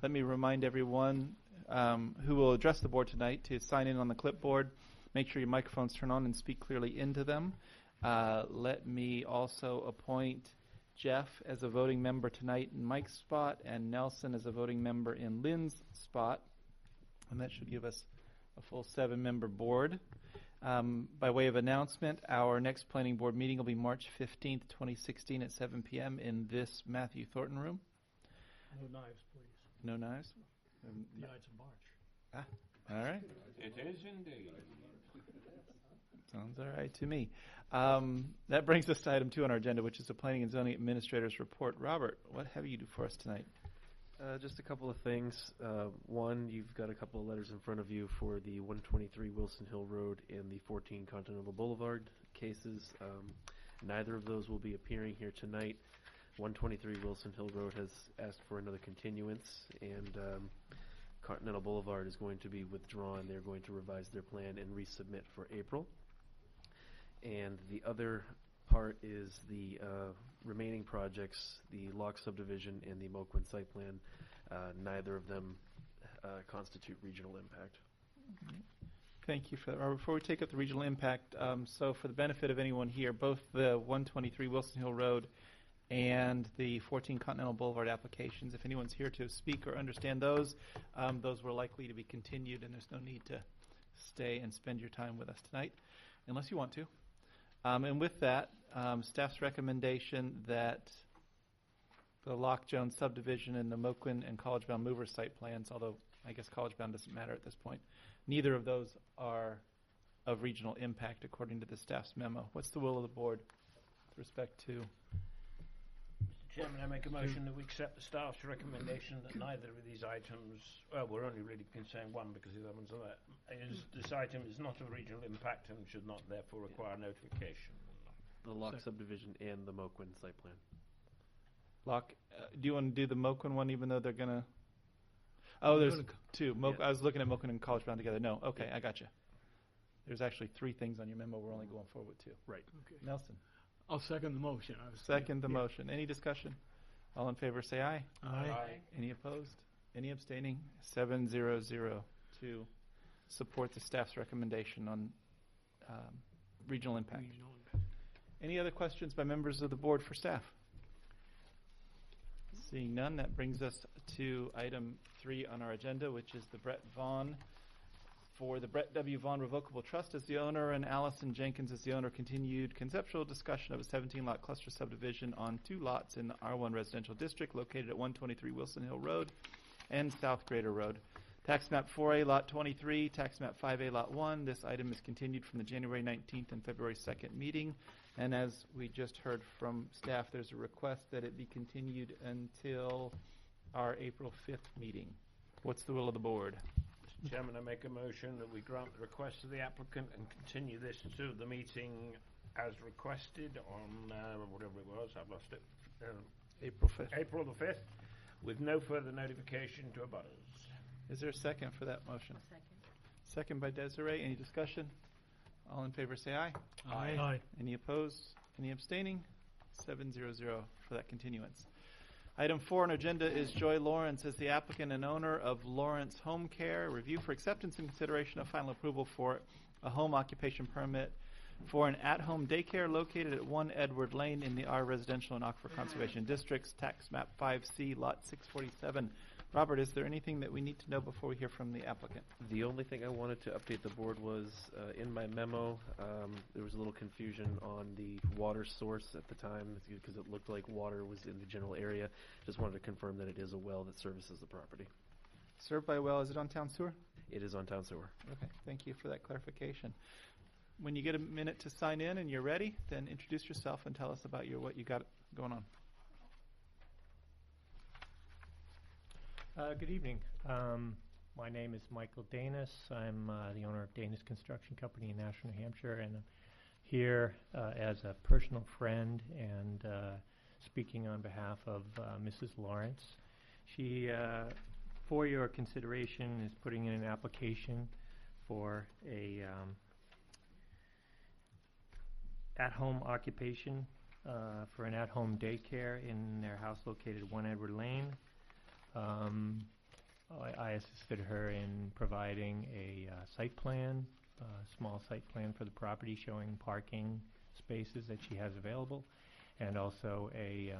Let me remind everyone who will address the board tonight to sign in on the clipboard. Make sure your microphones turn on and speak clearly into them. Let me also appoint Jeff as a voting member tonight in Mike's spot and Nelson as a voting member in Lynn's spot. And that should give us a full 7-member board. By way of announcement, our next planning board meeting will be March 15th, 2016 at 7 p.m. in this Matthew Thornton room. No knives, please. No knives? Yeah, it's a march. Ah, all right. It is indeed. Sounds all right to me. That brings us to item 2 on our agenda, which is the Planning and Zoning Administrator's Report. Robert, what have you do for us tonight? Just a couple of things. One, you've got a couple of letters in front of you for the 123 Wilson Hill Road and the 14 Continental Boulevard cases. Neither of those will be appearing here tonight. 123 Wilson Hill Road has asked for another continuance, and Continental Boulevard is going to be withdrawn. They're going to revise their plan and resubmit for April. And the other part is the remaining projects, the Lock subdivision and the Moquin site plan. Neither of them constitute regional impact. Thank you for that. Before we take up the regional impact, so for the benefit of anyone here, both the 123 Wilson Hill Road and the 14 Continental Boulevard applications, if anyone's here to speak or understand those were likely to be continued, and there's no need to stay and spend your time with us tonight, unless you want to. And with that, staff's recommendation that the Lock Jones subdivision and the Moquin and College Bound Mover site plans, although I guess College Bound doesn't matter at this point, neither of those are of regional impact according to the staff's memo. What's the will of the board with respect to? Mr. Chairman, I make a motion that we accept the staff's recommendation that neither of these items, well, we're only really concerned one because the other ones are there. This item is not of regional impact and should not therefore require notification. The Lock subdivision and the Moquin site plan. Lock, do you want to do the Moquin one even though they're going to? Oh, there's two. I was looking at Moquin and College Bound together. No, okay, I got you. There's actually 3 things on your memo. We're only going forward with 2. Right. Okay. Nelson. I'll second the motion. Second the motion. Any discussion? All in favor say aye. Aye. Any opposed? Any abstaining? 7-0-0 to support the staff's recommendation on regional impact. Any other questions by members of the board for staff? Seeing none, that brings us to item 3 on our agenda, which is the Brett Vaughn. For the Brett W. Vaughn Revocable Trust as the owner and Allison Jenkins as the owner, continued conceptual discussion of a 17-lot cluster subdivision on 2 lots in the R1 residential district located at 123 Wilson Hill Road and South Grader Road. Tax map 4A lot 23, tax map 5A lot 1. This item is continued from the January 19th and February 2nd meeting. And as we just heard from staff, there's a request that it be continued until our April 5th meeting. What's the will of the board? Mr. Chairman, I make a motion that we grant the request of the applicant and continue this to the meeting as requested on whatever it was, I've lost it. April 5th. April the 5th, with no further notification to abutters. Is there a second for that motion? Second by Desiree. Any discussion? All in favor say aye. Aye. Any opposed? Any abstaining? 7-0-0 for that continuance. Item 4 on our agenda is Joy Lawrence as the applicant and owner of Lawrence Home Care. Review for acceptance and consideration of final approval for a home occupation permit for an at-home daycare located at 1 Edward Lane in the R Residential and Aquifer Conservation Districts, tax map 5C, lot 647. Robert, is there anything that we need to know before we hear from the applicant? The only thing I wanted to update the board was in my memo, there was a little confusion on the water source at the time because it looked like water was in the general area. Just wanted to confirm that it is a well that services the property. Served by a well. Is it on town sewer? It is on town sewer. Okay, thank you for that clarification. When you get a minute to sign in and you're ready, then introduce yourself and tell us about what you got going on. Good evening. My name is Michael Danis. I'm the owner of Danis Construction Company in Nashua, New Hampshire, and I'm here as a personal friend and speaking on behalf of Mrs. Lawrence. She, for your consideration, is putting in an application for a at-home occupation for an at-home daycare in their house located at 1 Edward Lane. I assisted her in providing a site plan, small site plan for the property showing parking spaces that she has available, and also a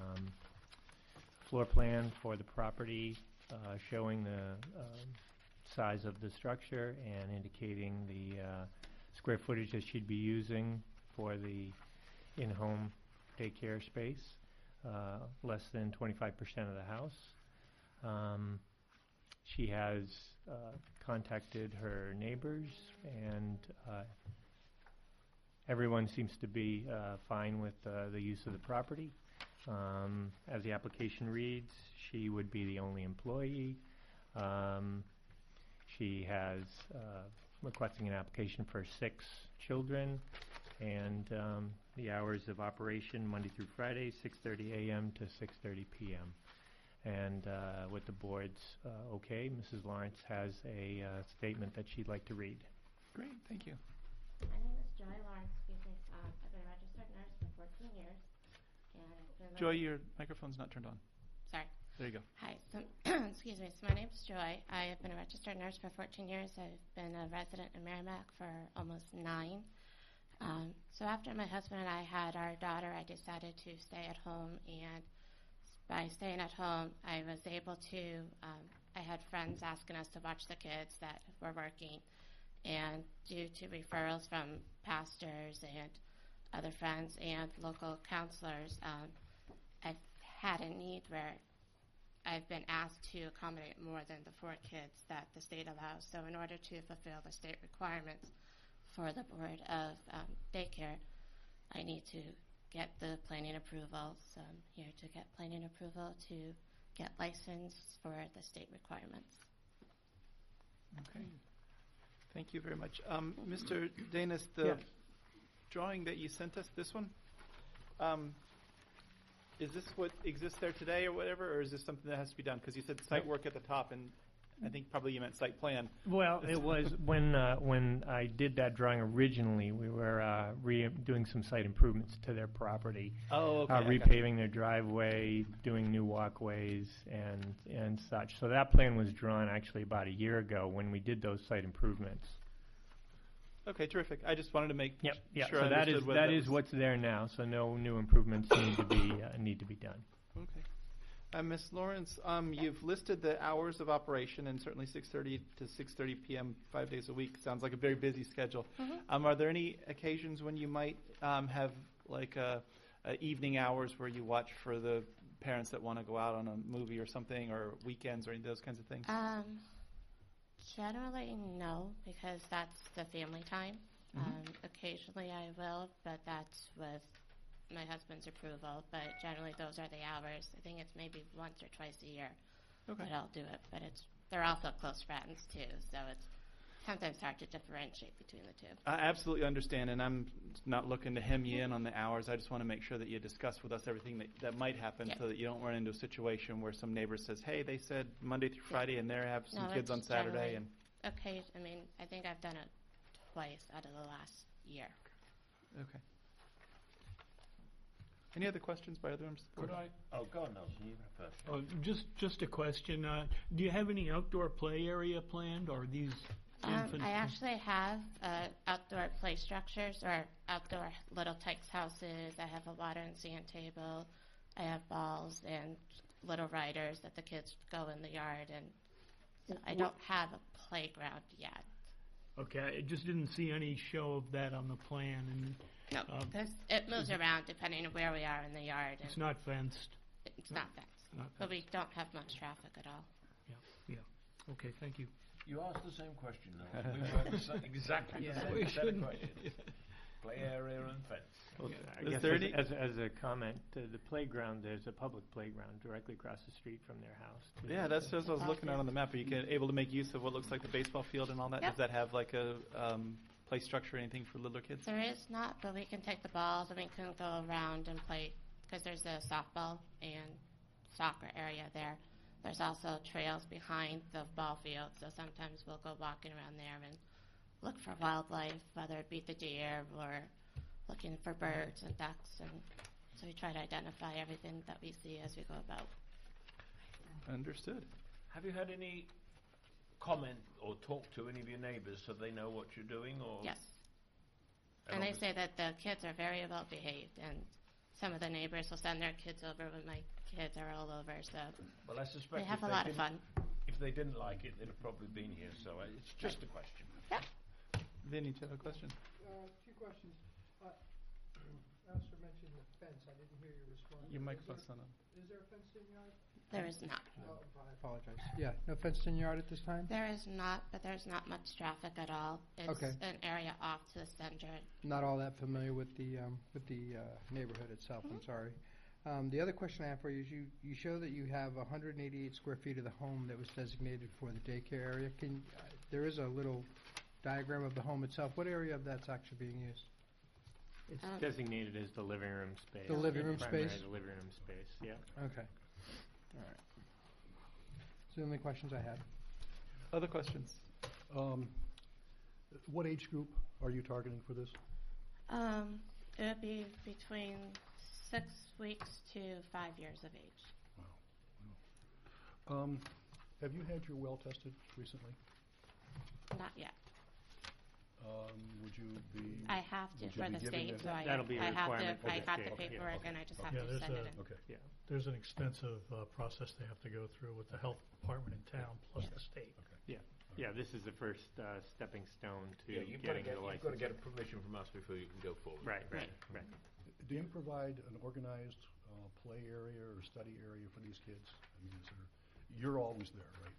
floor plan for the property showing the size of the structure and indicating the square footage that she'd be using for the in-home daycare space, less than 25% of the house. She has contacted her neighbors, and everyone seems to be fine with the use of the property. As the application reads, she would be the only employee. She has requesting an application for 6 children, and the hours of operation Monday through Friday, 6:30 a.m. to 6:30 p.m. And with the board's okay, Mrs. Lawrence has a statement that she'd like to read. Great, thank you. My name is Joy Lawrence. I've been a registered nurse for 14 years. And I've been Joy, your microphone's not turned on. Sorry. There you go. Hi. So, excuse me. So my name is Joy. I have been a registered nurse for 14 years. I've been a resident in Merrimack for almost 9. So after my husband and I had our daughter, I decided to stay at home. And by staying at home, I was able to, I had friends asking us to watch the kids that were working. And due to referrals from pastors and other friends and local counselors, I've had a need where I've been asked to accommodate more than the 4 kids that the state allows. So in order to fulfill the state requirements for the Board of Daycare, I need to get the planning approval. So I'm here to get planning approval to get licensed for the state requirements. Okay. Thank you very much. Mr. Danis, the Yes. drawing that you sent us, this one, is this what exists there today or whatever, or is this something that has to be done? Because you said site work at the top, and I think probably you meant site plan. Well, it was when I did that drawing originally, we were doing some site improvements to their property, Oh, okay. I got you. repaving their driveway, doing new walkways and such. So that plan was drawn actually about a year ago when we did those site improvements. Okay, terrific. I just wanted to make Yep. Yeah. sure So I that understood is what that that is was. what's there now. So no new improvements need to be done. Okay. Ms. Lawrence, you've listed the hours of operation, and certainly 6:30 to 6:30 p.m. 5 days a week sounds like a very busy schedule. Mm-hmm. Are there any occasions when you might have like evening hours where you watch for the parents that want to go out on a movie or something, or weekends or any of those kinds of things? Generally, no, because that's the family time. Occasionally I will, but that's with my husband's approval. But generally those are the hours. I think it's maybe once or twice a year Okay. that I'll do it. But they're also close friends too, so it's sometimes hard to differentiate between the two. I absolutely understand, and I'm not looking to hem you in on the hours. I just want to make sure that you discuss with us everything that might happen, Yep. so that you don't run into a situation where some neighbor says, hey, they said Monday through Friday, and they have some No, kids on it's Saturday. generally- And I mean, I think I've done it twice out of the last year. okay. Any other questions by other members of the board? Could I? Oh, go on, Nelson. You go first. Just a question. Do you have any outdoor play area planned, or are these infant? I actually have outdoor play structures or outdoor little Tykes houses. I have a water and sand table. I have balls and little riders that the kids go in the yard, and so I don't have a playground yet. Okay, I just didn't see any show of that on the plan, and No, because it moves around depending on where we are in the yard, it's and not fenced. it's not fenced. Not But we fenced. don't have much traffic at all. Yeah. Okay, thank you. You asked the same question, Nelson. We were exactly the same we set of shouldn't. questions. Play area and fence. Well, Yeah. I Is guess there any- as a comment, the playground, there's a public playground directly across the street from their house. too. Yeah, that's what I was looking at on the map. Are you able to make use of what looks like the baseball field and all that? Yep. Does that have like a play structure or anything for littler kids? There is not, but we can take the balls and we can go around and play, because there's a softball and soccer area there. There's also trails behind the ball field, so sometimes we'll go walking around there and look for wildlife, whether it be the deer or looking for birds and ducks, and so we try to identify everything that we see as we go about. Understood. Have you had any comment or talk to any of your neighbours so they know what you're doing, or? Yes. And they say that the kids are very well behaved, and some of the neighbors will send their kids over when my kids are all over, so Well, I suspect they have if a lot of didn't- fun. If they didn't like it, they'd have probably been here, so it's just a question. Vinny, do you have a question? Two questions. Alistair mentioned the fence. I didn't hear your response. Your microphone's not on. Is there a fenced in yard? There is not. Oh, I apologize. Yeah, no fenced in yard at this time? There is not, but there's not much traffic at all. It's Okay. an area off to the center. Not all that familiar with the neighborhood itself, I'm sorry. The other question I have for you is you show that you have 188 square feet of the home that was designated for the daycare area. There is a little diagram of the home itself. What area of that's actually being used? It's Um, designated as the living room space. The living room Primary space? The living room space, yeah. Okay. All right. Those are the only questions I had. Other questions? What age group are you targeting for this? It would be between 6 weeks to 5 years of age. Have you had your well tested recently? Not yet. Would you be? I have to Would you for be the giving state, them- so I That'll be a I have requirement to for I the have state. the Okay, paperwork okay. and I just have Yeah, to there's send it a- in. Okay. Yeah. There's an extensive process they have to go through with the health department in town plus the state. Yeah, this is the first stepping stone to Yeah, you've got to getting get, the you've got to license. get a permission from us before you can go forward. Right. Do you provide an organized play area or study area for these kids? I mean, you're always there, right?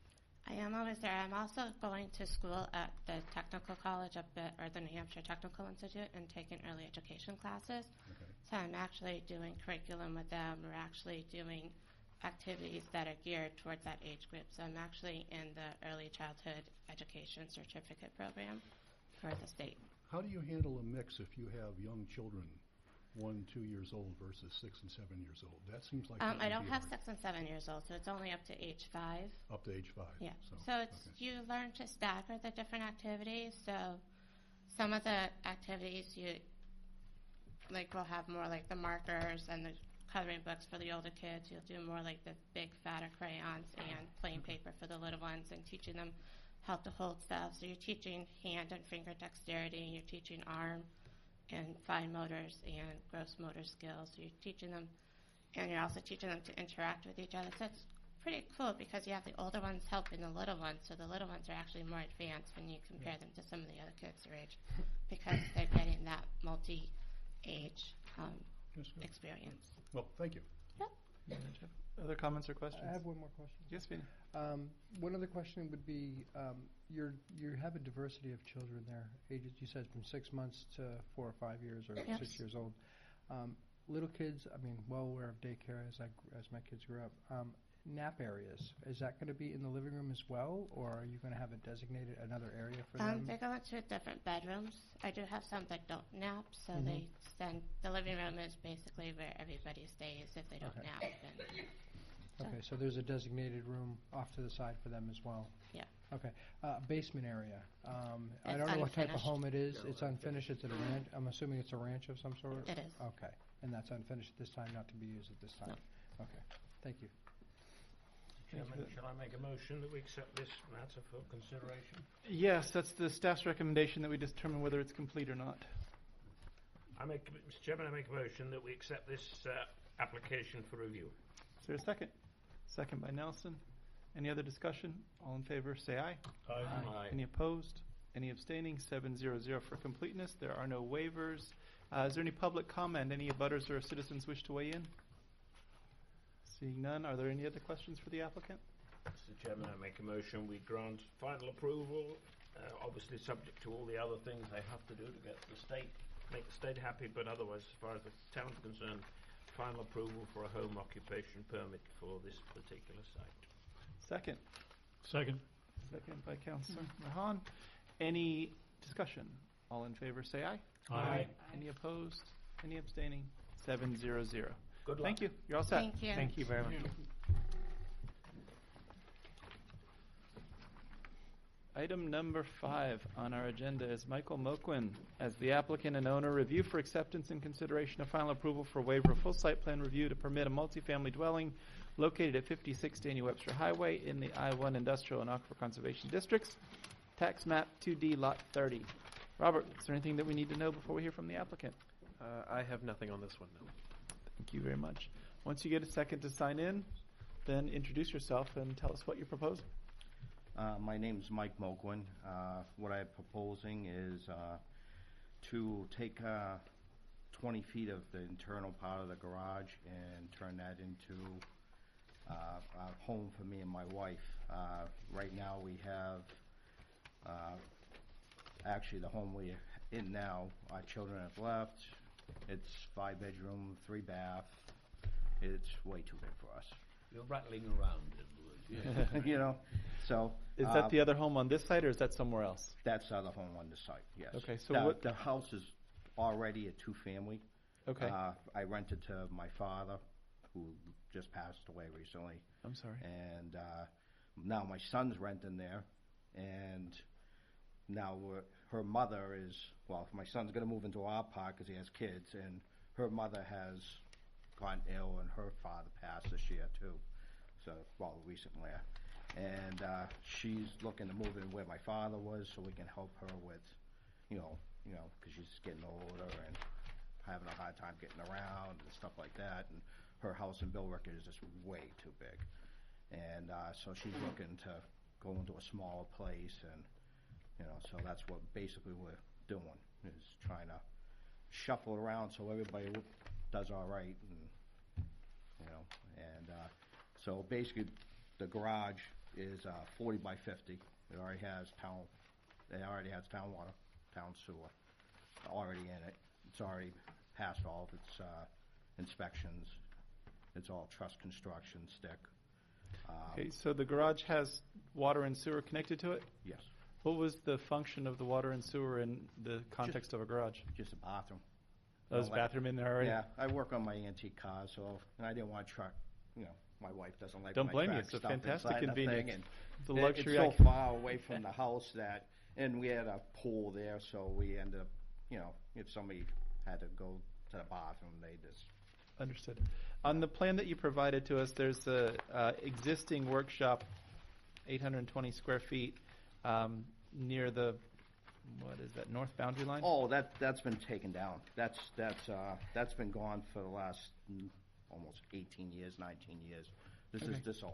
I am always there. I'm also going to school at the technical college up at, or the New Hampshire Technical Institute, and taking early education classes. Okay. So I'm actually doing curriculum with them. We're actually doing activities that are geared towards that age group. So I'm actually in the early childhood education certificate program for the state. How do you handle a mix if you have young children, 1, 2 years old versus 6 and 7 years old? That seems like that I would don't be have hard. 6 and 7 years old, so it's only up to age 5. Up to age 5. Yeah. So it's okay. you learn to stagger the different activities. So some of the activities you like will have more like the markers and the coloring books for the older kids. You'll do more like the big fatter crayons and plain paper for the little ones, and teaching them how to hold stuff. So you're teaching hand and finger dexterity, you're teaching arm and fine motors and gross motor skills. So you're teaching them, and you're also teaching them to interact with each other. So it's pretty cool because you have the older ones helping the little ones, so the little ones are actually more advanced when you compare them to some of the other kids their age, because they're getting that multi-age That's good. experience. Well, thank you. Other comments or questions? I have one more question. Yes, Vinny. One other question would be, you have a diversity of children there, ages, you said from 6 months to 4 or 5 years or Yes. 6 years old. Little kids, I mean, well aware of daycare as my kids grew up. Nap areas, is that going to be in the living room as well, or are you going to have a designated another area for them? They go into different bedrooms. I do have some that don't nap, so Mhm. they send, the living room is basically where everybody stays if they don't Okay. nap. And Okay, so there's a designated room off to the side for them as well? Yeah. Okay, basement area. I It's don't know what type of unfinished. home it is. It's unfinished. It's at a ranch. I'm assuming it's a ranch of some sort? It is. Okay, and that's unfinished at this time, not to be used at this time? Okay, thank you. Chairman, shall I make a motion that we accept this matter for consideration? Yes, that's the staff's recommendation that we determine whether it's complete or not. Mr. Chairman, I make a motion that we accept this application for review. Is there a second? Second by Nelson. Any other discussion? All in favor, say aye. Aye. Any opposed? Any abstaining? 700 for completeness. There are no waivers. Is there any public comment? Any abutters or citizens wish to weigh in? Seeing none, are there any other questions for the applicant? Mr. Chairman, I make a motion we grant final approval, obviously subject to all the other things they have to do to get the state, make the state happy, but otherwise, as far as the town's concerned, final approval for a home occupation permit for this particular site. Second. Second. Second by Councillor Mahan. Any discussion? All in favor, say aye. Aye. Any opposed? Any abstaining? 700. Good luck. Thank you. You're all set. Thank you. Thank you very much. Item number 5 on our agenda is Michael Moquin as the applicant and owner. Review for acceptance and consideration of final approval for waiver of full site plan review to permit a multifamily dwelling located at 56 Daniel Webster Highway in the I-1 Industrial and Aquifer Conservation Districts, tax map 2D Lot 30. Robert, is there anything that we need to know before we hear from the applicant? I have nothing on this one, no. Thank you very much. Once you get a second to sign in, then introduce yourself and tell us what you're proposing. My name's Mike Mogwin. What I'm proposing is to take 20 feet of the internal part of the garage and turn that into a home for me and my wife. Right now we have, actually the home we're in now, our children have left. It's 5-bedroom, 3-bath. It's way too big for us. You're rattling around. You know, so. Is that the other home on this site, or is that somewhere else? That's the other home on the site, yes. Okay, so the house is already a 2-family. Okay. I rented to my father, who just passed away recently. I'm sorry. And now my son's renting there, and now her mother is, well, my son's going to move into our part because he has kids, and her mother has gotten ill, and her father passed this year too, so, well, recently. And she's looking to move in where my father was so we can help her with, you know, because she's getting older and having a hard time getting around and stuff like that. And her house in Billerica is just way too big. And so she's looking to go into a smaller place, and, you know, so that's what basically we're doing, is trying to shuffle around so everybody does all right, and, you know, and so basically the garage is 40 by 50. It already has town water, town sewer already in it. It's already passed all of its inspections. It's all truss construction, stick. Okay, so the garage has water and sewer connected to it? Yes. What was the function of the water and sewer in the context of a garage? Just a bathroom. Oh, there's a bathroom in there already? Yeah, I work on my antique cars, so, and I didn't want to truck, you know, my wife doesn't like Don't when I blame you. track It's a stuff fantastic inside the convenience. thing, and It's a luxury. It's so far away from the house that, and we had a pool there, so we ended up, you know, if somebody had to go to the bathroom, they just. Understood. On the plan that you provided to us, there's a existing workshop, 820 square feet, near the, what is that, north boundary line? Oh, that's been taken down. That's been gone for the last almost 18 years, 19 years. This is just an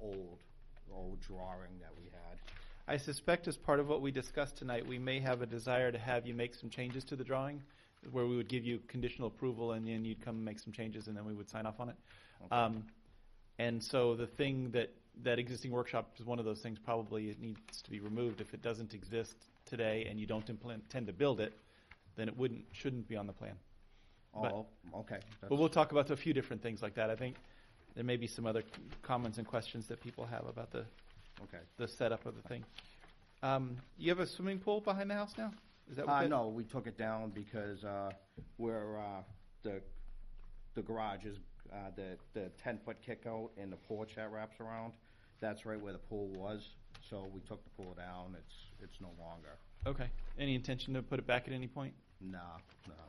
old drawing that we had. I suspect as part of what we discussed tonight, we may have a desire to have you make some changes to the drawing, where we would give you conditional approval, and then you'd come and make some changes, and then we would sign off on it. Okay. And so the thing that existing workshop is one of those things, probably it needs to be removed. If it doesn't exist today and you don't intend to build it, then it shouldn't be on the plan. Oh, okay. But we'll talk about a few different things like that. I think there may be some other comments and questions that people have about the setup of the thing. You have a swimming pool behind the house now? Is that what no, we took it down because where the garage is, the 10-foot kick out and the porch that wraps around, that's right where the pool was. So we took the pool down. It's no longer. Okay. Any intention to put it back at any point? No.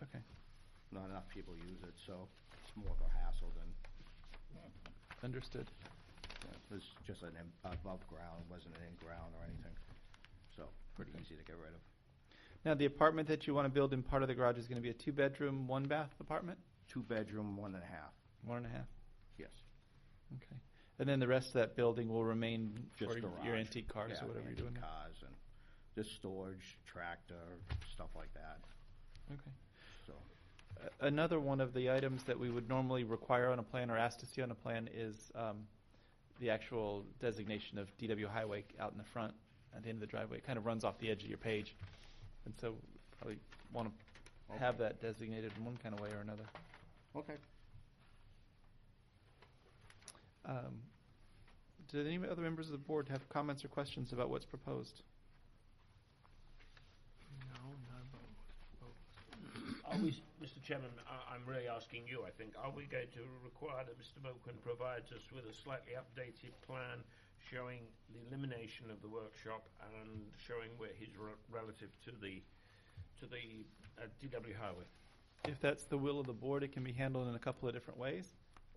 Okay. Not enough people use it, so it's more of a hassle than. Understood. Yeah, it was just an above ground, wasn't an in ground or anything. So pretty easy to get rid of. Now, the apartment that you want to build in part of the garage is going to be a 2-bedroom, 1-bath apartment? 2-bedroom, 1.5. 1.5? Yes. Okay. And then the rest of that building will remain Just for garage. your antique cars Yeah, or whatever you're doing there? cars and just storage, tractor, stuff like that. Okay. So. Another one of the items that we would normally require on a plan or ask to see on a plan is the actual designation of DW Highway out in the front at the end of the driveway. It kind of runs off the edge of your page. And so probably want to have that designated in one kind of way or another. Okay. Do any other members of the board have comments or questions about what's proposed? No, not about what's proposed. Are we, Mr. Chairman, I'm really asking you, I think, are we going to require that Mr. Moquin provides us with a slightly updated plan showing the elimination of the workshop and showing where he's relative to the DW Highway? If that's the will of the board, it can be handled in a couple of different ways.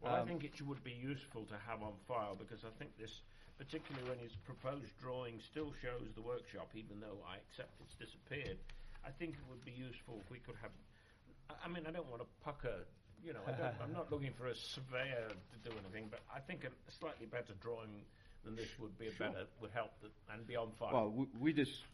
Well, I think it would be useful to have on file, because I think this, particularly when his proposed drawing still shows the workshop, even though I accept it's disappeared, I think it would be useful if we could have, I mean, I don't want to pucker, you know, I'm not looking for a surveyor to do anything, but I think a slightly better drawing than this would be would help and be on file. Well,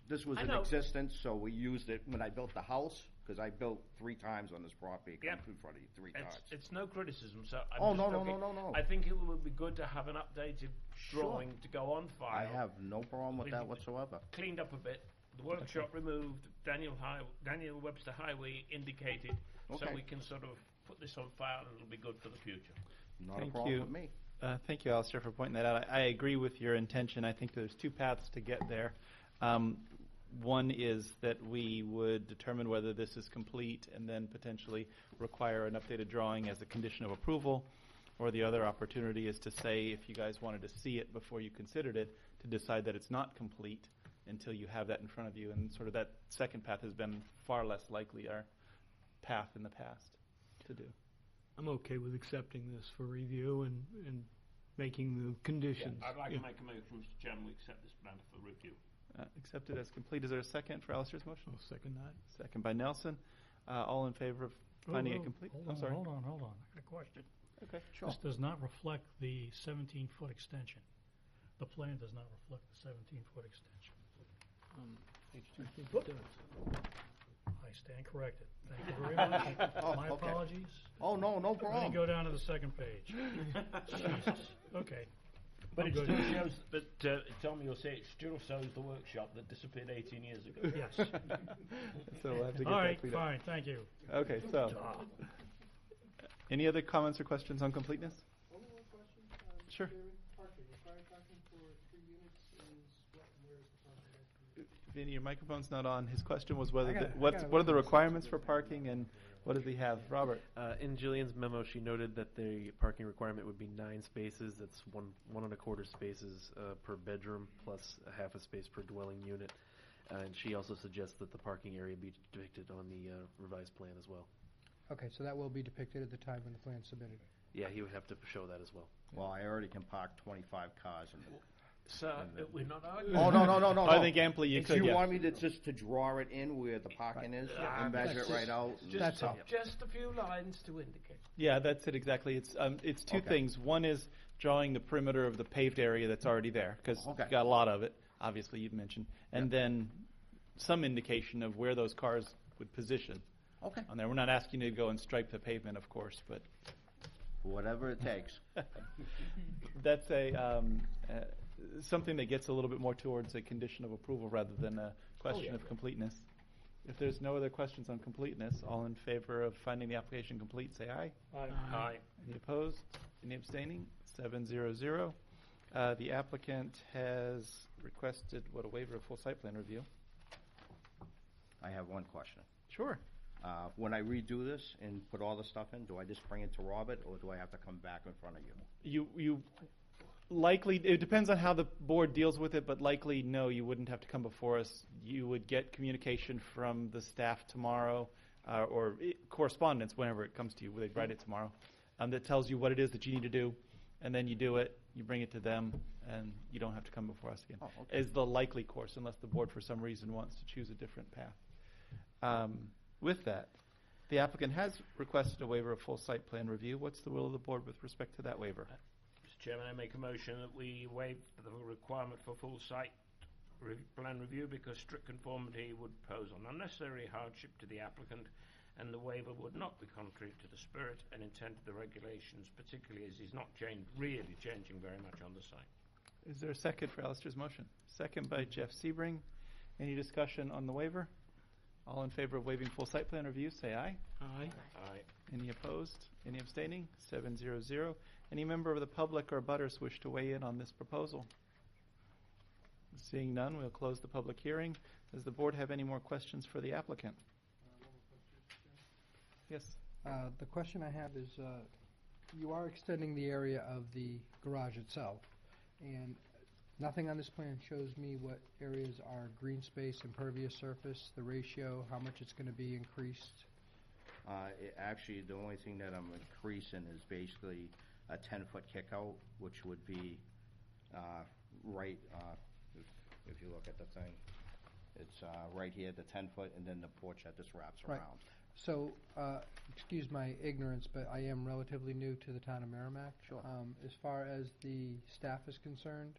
this was I in know. existence, so we used it when I built the house, because I built 3 times on this property, come Yep. in front of you 3 times. It's no criticism, so I'm Oh, just no, talking- no. I think it would be good to have an updated drawing to go on file. I have no problem with We that did- whatsoever. Cleaned up a bit, the workshop removed, Daniel Webster Highway indicated, so Okay. we can sort of put this on file and it'll be good for the future. Not Thank a problem you. with me. Thank you, Alistair, for pointing that out. I agree with your intention. I think there's 2 paths to get there. One is that we would determine whether this is complete and then potentially require an updated drawing as a condition of approval. Or the other opportunity is to say, if you guys wanted to see it before you considered it, to decide that it's not complete until you have that in front of you. And sort of that second path has been far less likely our path in the past to do. I'm okay with accepting this for review and making the conditions. I'd like Yeah. to make a motion, Mr. Chairman, we accept this matter for review. Accepted as complete. Is there a second for Alistair's motion? I'll second that. Second by Nelson. All in favor of finding it complete? Hold I'm on, sorry. hold on. I got a question. Okay. This does not reflect the 17-foot extension. The plan does not reflect the 17-foot extension. Page 2 think it does. I stand corrected. Thank you very much. Oh, My okay. apologies. Oh, no Let me problem. go down to the second page. Jesus. Okay. But I'm it good. still shows that, Tom, you'll say it still shows the workshop that disappeared 18 years ago. Yes. So we'll have to get All that right, cleaned up. fine, thank you. Okay, so any other comments or questions on completeness? Only one question. Sure. Parking, required parking for 3 units is what, and where is the parking? Vinny, your microphone's not on. His question was whether I got it, I what got it. are the requirements for parking and what does he have? Robert? In Jillian's memo, she noted that the parking requirement would be 9 spaces. That's one and a quarter spaces per bedroom, plus a half a space per dwelling unit. And she also suggests that the parking area be depicted on the revised plan as well. Okay, so that will be depicted at the time when the plan's submitted. Yeah, he would have to show that as well. Well, I already can park 25 cars in there. So, we're not arguing. Oh, no. I think amply you If could, you yeah. want me to just to draw it in where the parking is and measure it right out? and- That's all. Just a few lines to indicate. Yeah, that's it exactly. It's 2 Okay. things. One is drawing the perimeter of the paved area that's already there, because Okay. you've got a lot of it, obviously you'd mentioned. And then some indication of where those cars would position Okay. on there. We're not asking you to go and stripe the pavement, of course, but Whatever it takes. that's something that gets a little bit more towards a condition of approval rather than a question of completeness. If there's no other questions on completeness, all in favor of finding the application complete, say aye. Aye. Any opposed? Any abstaining? 700. The applicant has requested, a waiver of full site plan review. I have one question. Sure. When I redo this and put all the stuff in, do I just bring it to Robert, or do I have to come back in front of you? You likely, it depends on how the board deals with it, but likely, no, you wouldn't have to come before us. You would get communication from the staff tomorrow, or correspondence whenever it comes to you, they'd write it tomorrow, that tells you what it is that you need to do, and then you do it, you bring it to them, and you don't have to come before us again. Oh, okay. Is the likely course, unless the board for some reason wants to choose a different path. With that, the applicant has requested a waiver of full site plan review. What's the will of the board with respect to that waiver? Mr. Chairman, I make a motion that we waive the requirement for full site plan review because strict conformity would pose an unnecessary hardship to the applicant, and the waiver would not be contrary to the spirit and intent of the regulations, particularly as he's not really changing very much on the site. Is there a second for Alistair's motion? Second by Jeff Sebring. Any discussion on the waiver? All in favor of waiving full site plan review, say aye. Aye. Aye. Any opposed? Any abstaining? 700. Any member of the public or butters wish to weigh in on this proposal? Seeing none, we'll close the public hearing. Does the board have any more questions for the applicant? Yes. The question I have is, you are extending the area of the garage itself, and nothing on this plan shows me what areas are green space, impervious surface, the ratio, how much it's going to be increased. Actually, the only thing that I'm increasing is basically a 10-foot kickout, which would be right, if you look at the thing, it's right here, the 10-foot, and then the porch that just wraps Right. around. So, excuse my ignorance, but I am relatively new to the town of Merrimack. Sure. As far as the staff is concerned,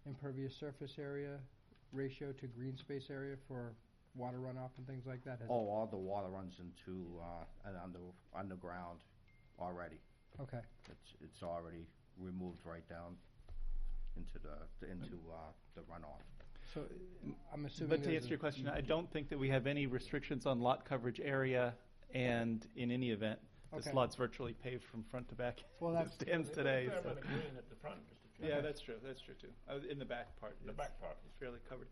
impervious surface area ratio to green space area for water runoff and things like that? Oh, all the water runs into an underground already. Okay. It's already removed right down into the runoff. So, I'm assuming But to there's answer a- your question, I don't think that we have any restrictions on lot coverage area, and in any event, this Okay. lot's virtually paved from front to back. Well, as it that's- stands today. They So. have a green at the front, Mr. Chairman. Yeah, that's true. That's true too. In the back part. The back part. It's fairly covered.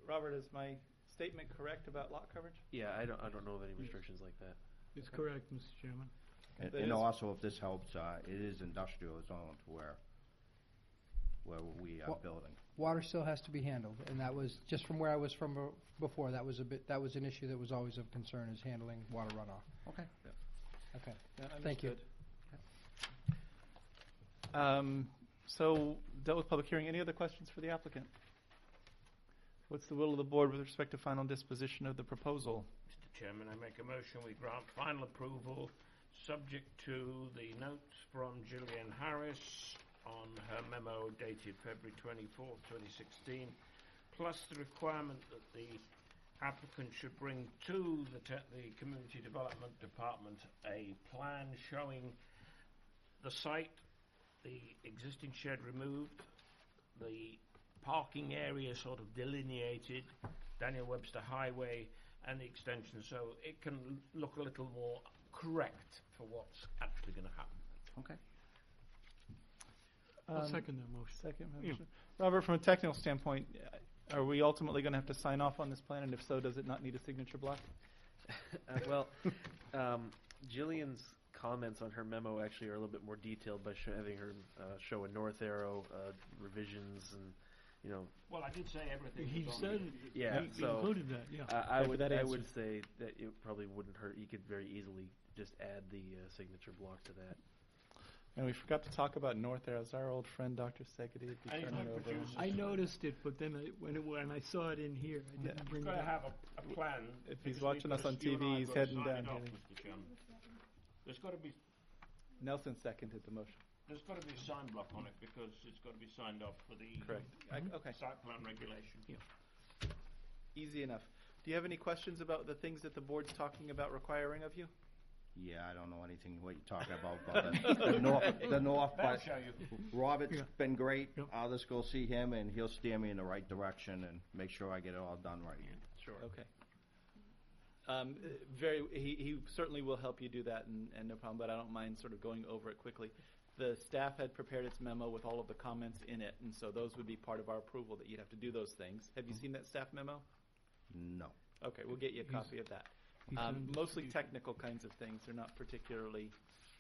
Robert, is my statement correct about lot coverage? Yeah, I don't know of any restrictions like that. It's correct, Mr. Chairman. And, That and is- also, if this helps, it is industrial zone to where we are Well- building. Water still has to be handled, and that was, just from where I was from before, that was an issue that was always of concern, is handling water runoff. Okay. Okay. Yeah, Thank you. understood. So, dealt with public hearing. Any other questions for the applicant? What's the will of the board with respect to final disposition of the proposal? Mr. Chairman, I make a motion we grant final approval, subject to the notes from Gillian Harris on her memo dated February 24th, 2016, plus the requirement that the applicant should bring to the Community Development Department a plan showing the site, the existing shed removed, the parking area sort of delineated, Daniel Webster Highway, and the extension, so it can look a little more correct for what's actually going to happen. Okay. I'll second that motion. Second Yeah. motion. Robert, from a technical standpoint, are we ultimately going to have to sign off on this plan? And if so, does it not need a signature block? Well, Jillian's comments on her memo actually are a little bit more detailed by having her show a north arrow, revisions, and Well, I did say everything. He was on said, the- yeah. he So included that, yeah. I Okay, would that I answers- would say that it probably wouldn't hurt. You could very easily just add the signature block to that. And we forgot to talk about North Arrows. Our old friend, Dr. Segedy, would be And he's turning not over. produced. I noticed it, but then when I saw it in here, I didn't bring We've it got to up. have a plan. If he's because watching us on you and I TV, he's gotta heading sign down it off, here. Mr. Chairman. There's got to be Nelson seconded the motion. There's got to be a sign block on it because it's got to be signed off for the Correct. Okay. site plan regulation. Easy enough. Do you have any questions about the things that the board's talking about requiring of you? Yeah, I don't know anything what you're talking about the north, That'll but show you. Robert's Yeah. been great. Yep. I'll just go see him, and he'll steer me in the right direction and make sure I get it all done right. Sure. Okay. He certainly will help you do that, and no problem, but I don't mind sort of going over it quickly. The staff had prepared its memo with all of the comments in it, and so those would be part of our approval, that you'd have to do those things. Have you seen that staff memo? No. Okay, we'll get you a copy of that. He sent it Mostly to you. technical kinds of things. They're not particularly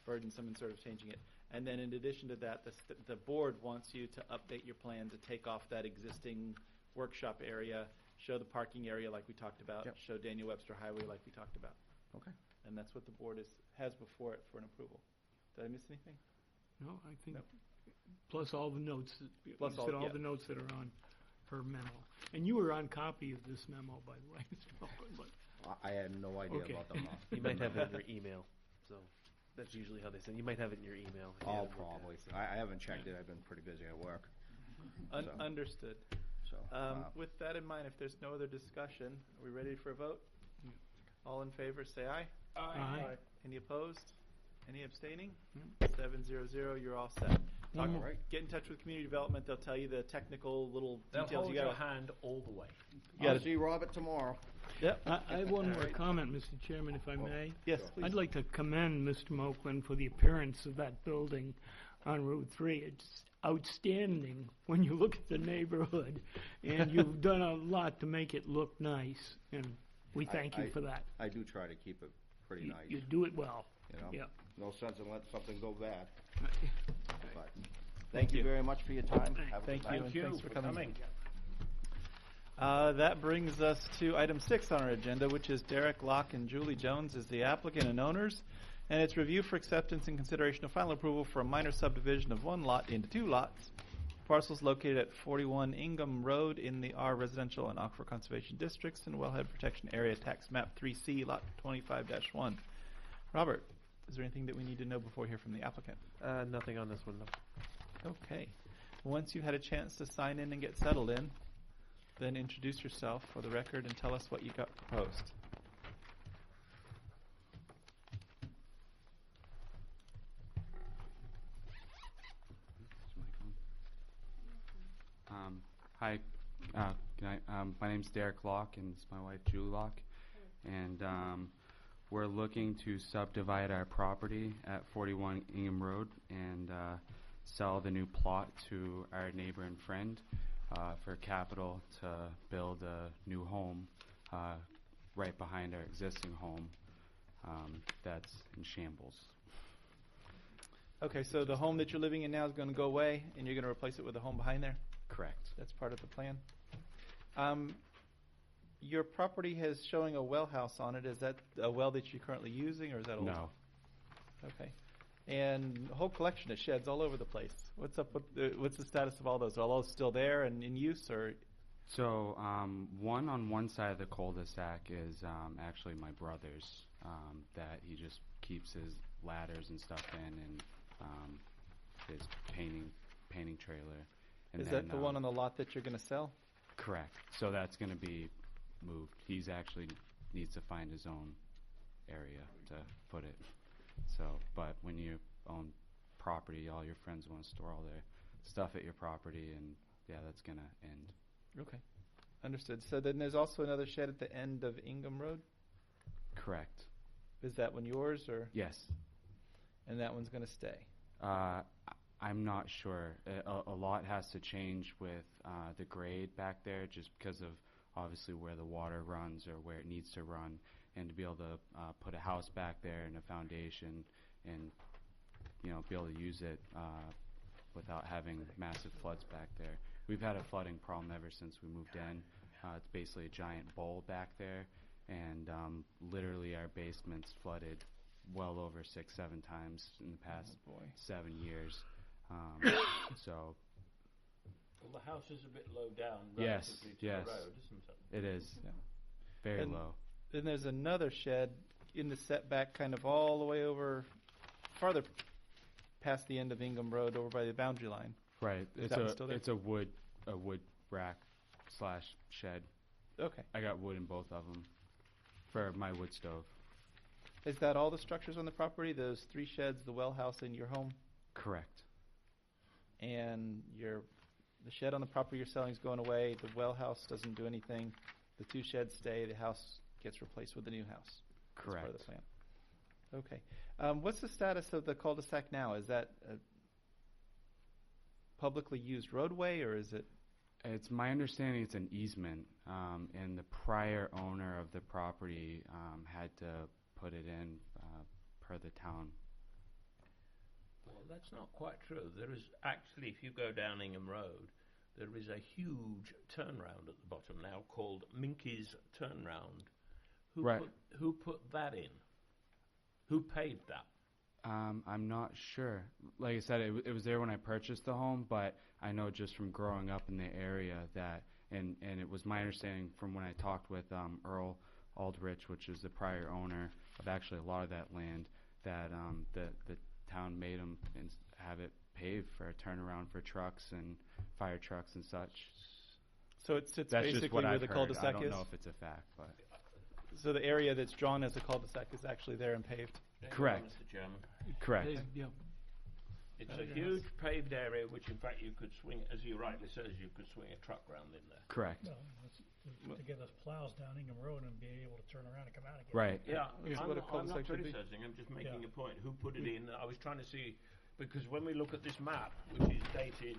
burdensome in sort of changing it. And then in addition to that, the board wants you to update your plan to take off that existing workshop area, show the parking area like we talked about, Yep. show Daniel Webster Highway like we talked about. Okay. And that's what the board has before it for an approval. Did I miss anything? No, I think, No. plus all the notes, Plus all- yeah. the notes that are on her memo. And you were on copy of this memo, by the way, Mr. Malcolm, but I had no idea Okay. about the month. You might have it in your email. So that's usually how they send. You might have it in your email. if you Oh, haven't looked at probably. it, so. I haven't checked it. I've been pretty busy at work. So- Understood. So, With that in mind, if there's no other discussion, are we ready for a vote? All in favor, say aye. Aye. Any opposed? Any abstaining? No. 700, you're all set. One Talk- more. right. Get in touch with community development, they'll tell you the technical little They'll details hold you your gotta. hand all the way. You I'll gotta- see Robert tomorrow. Yep. I have one more Alright. comment, Mr. Chairman, if I may. Yes, Sure. please. I'd like to commend Mr. Moakland for the appearance of that building on Route 3. It's outstanding when you look at the neighborhood, and you've done a lot to make it look nice, and we thank you I- for that. I do try to keep it pretty You- nice. You do it well. You know? Yeah. No sense in letting something go bad. But Thank you you. very much for your time. Have a Thank good you, night. and Thank you thanks for coming. coming. That brings us to item 6 on our agenda, which is Derek Locke and Julie Jones as the applicant and owners, And it's review for acceptance and consideration of final approval for a minor subdivision of one lot into two lots. Parcels located at 41 Ingham Road in the R Residential and Aquifer Conservation Districts and Wellhead Protection Area Tax Map 3C, Lot 25-1. Robert, is there anything that we need to know before we hear from the applicant? Nothing on this one, no. Okay. Once you've had a chance to sign in and get settled in, then introduce yourself for the record and tell us what you got proposed. Hi, good night. My name's Derek Locke, and this is my wife Julie Locke, and we're looking to subdivide our property at 41 Ingham Road and sell the new plot to our neighbor and friend for capital to build a new home right behind our existing home that's in shambles. Okay, so the home that you're living in now is going to go away, and you're going to replace it with a home behind there? Correct. That's part of the plan. Your property has showing a well house on it. Is that a well that you're currently using, or is that old? No. Okay. And a whole collection of sheds all over the place. What's up with what's the status of all those? Are all those still there and in use, or? So one on one side of the cul-de-sac is actually my brother's that he just keeps his ladders and stuff in, and his painting trailer. And Is then, that the one on the lot that you're going to sell? Correct. So that's going to be moved. He's actually needs to find his own area to put it. So, but when you own property, all your friends want to store all their stuff at your property, and yeah, that's going to end. Okay. Understood. So then there's also another shed at the end of Ingham Road? Correct. Is that one yours, or? Yes. And that one's going to stay? I'm not sure. A lot has to change with the grade back there, just because of obviously where the water runs or where it needs to run, and to be able to put a house back there and a foundation, and be able to use it without having massive floods back there. We've had a flooding problem ever since we moved in. It's basically a giant bowl back there, and literally our basement's flooded well over 6-7 times in the past 7 years. So. Well, the house is a bit low down Yes, relatively to yes. the road, isn't it? It is. Yeah. Very And low. Then there's another shed in the setback, kind of all the way over, farther past the end of Ingham Road, over by the boundary line. Right. Is that one still there? It's a wood rack / shed. Okay. I got wood in both of them for my wood stove. Is that all the structures on the property? Those 3 sheds, the well house, and your home? Correct. And the shed on the property you're selling is going away. The well house doesn't do anything. The 2 sheds stay. The house gets replaced with the new house. Correct. That's part of the plan. Okay. What's the status of the cul-de-sac now? Is that a publicly used roadway, or is it? It's my understanding it's an easement, and the prior owner of the property had to put it in per the town. Well, that's not quite true. There is actually, if you go down Ingham Road, there is a huge turnaround at the bottom now called Minky's Turnaround. Right. Who put that in? Who paved that? I'm not sure. Like I said, it was there when I purchased the home, but I know just from growing up in the area that, and it was my understanding from when I talked with Earl Aldrich, which is the prior owner of actually a lot of that land, that the town made him have it paved for a turnaround for trucks and fire trucks and such. So it sits That's basically just what where I've the heard. cul-de-sac I don't is? know if it's a fact, but So the area that's drawn as a cul-de-sac is actually there and paved? Correct. Mr. Chairman. Correct. Yeah. It's a huge paved area which in fact you could swing, as you rightly says, you could swing a truck round in there. Correct. Well, to get us plows down Ingham Road and be able to turn around and come out again. Right. Yeah, Here's I'm what a not cul-de-sac should be. criticizing, I'm just making Yeah. a point. Who put it in? I was trying to see, because when we look at this map, which is dated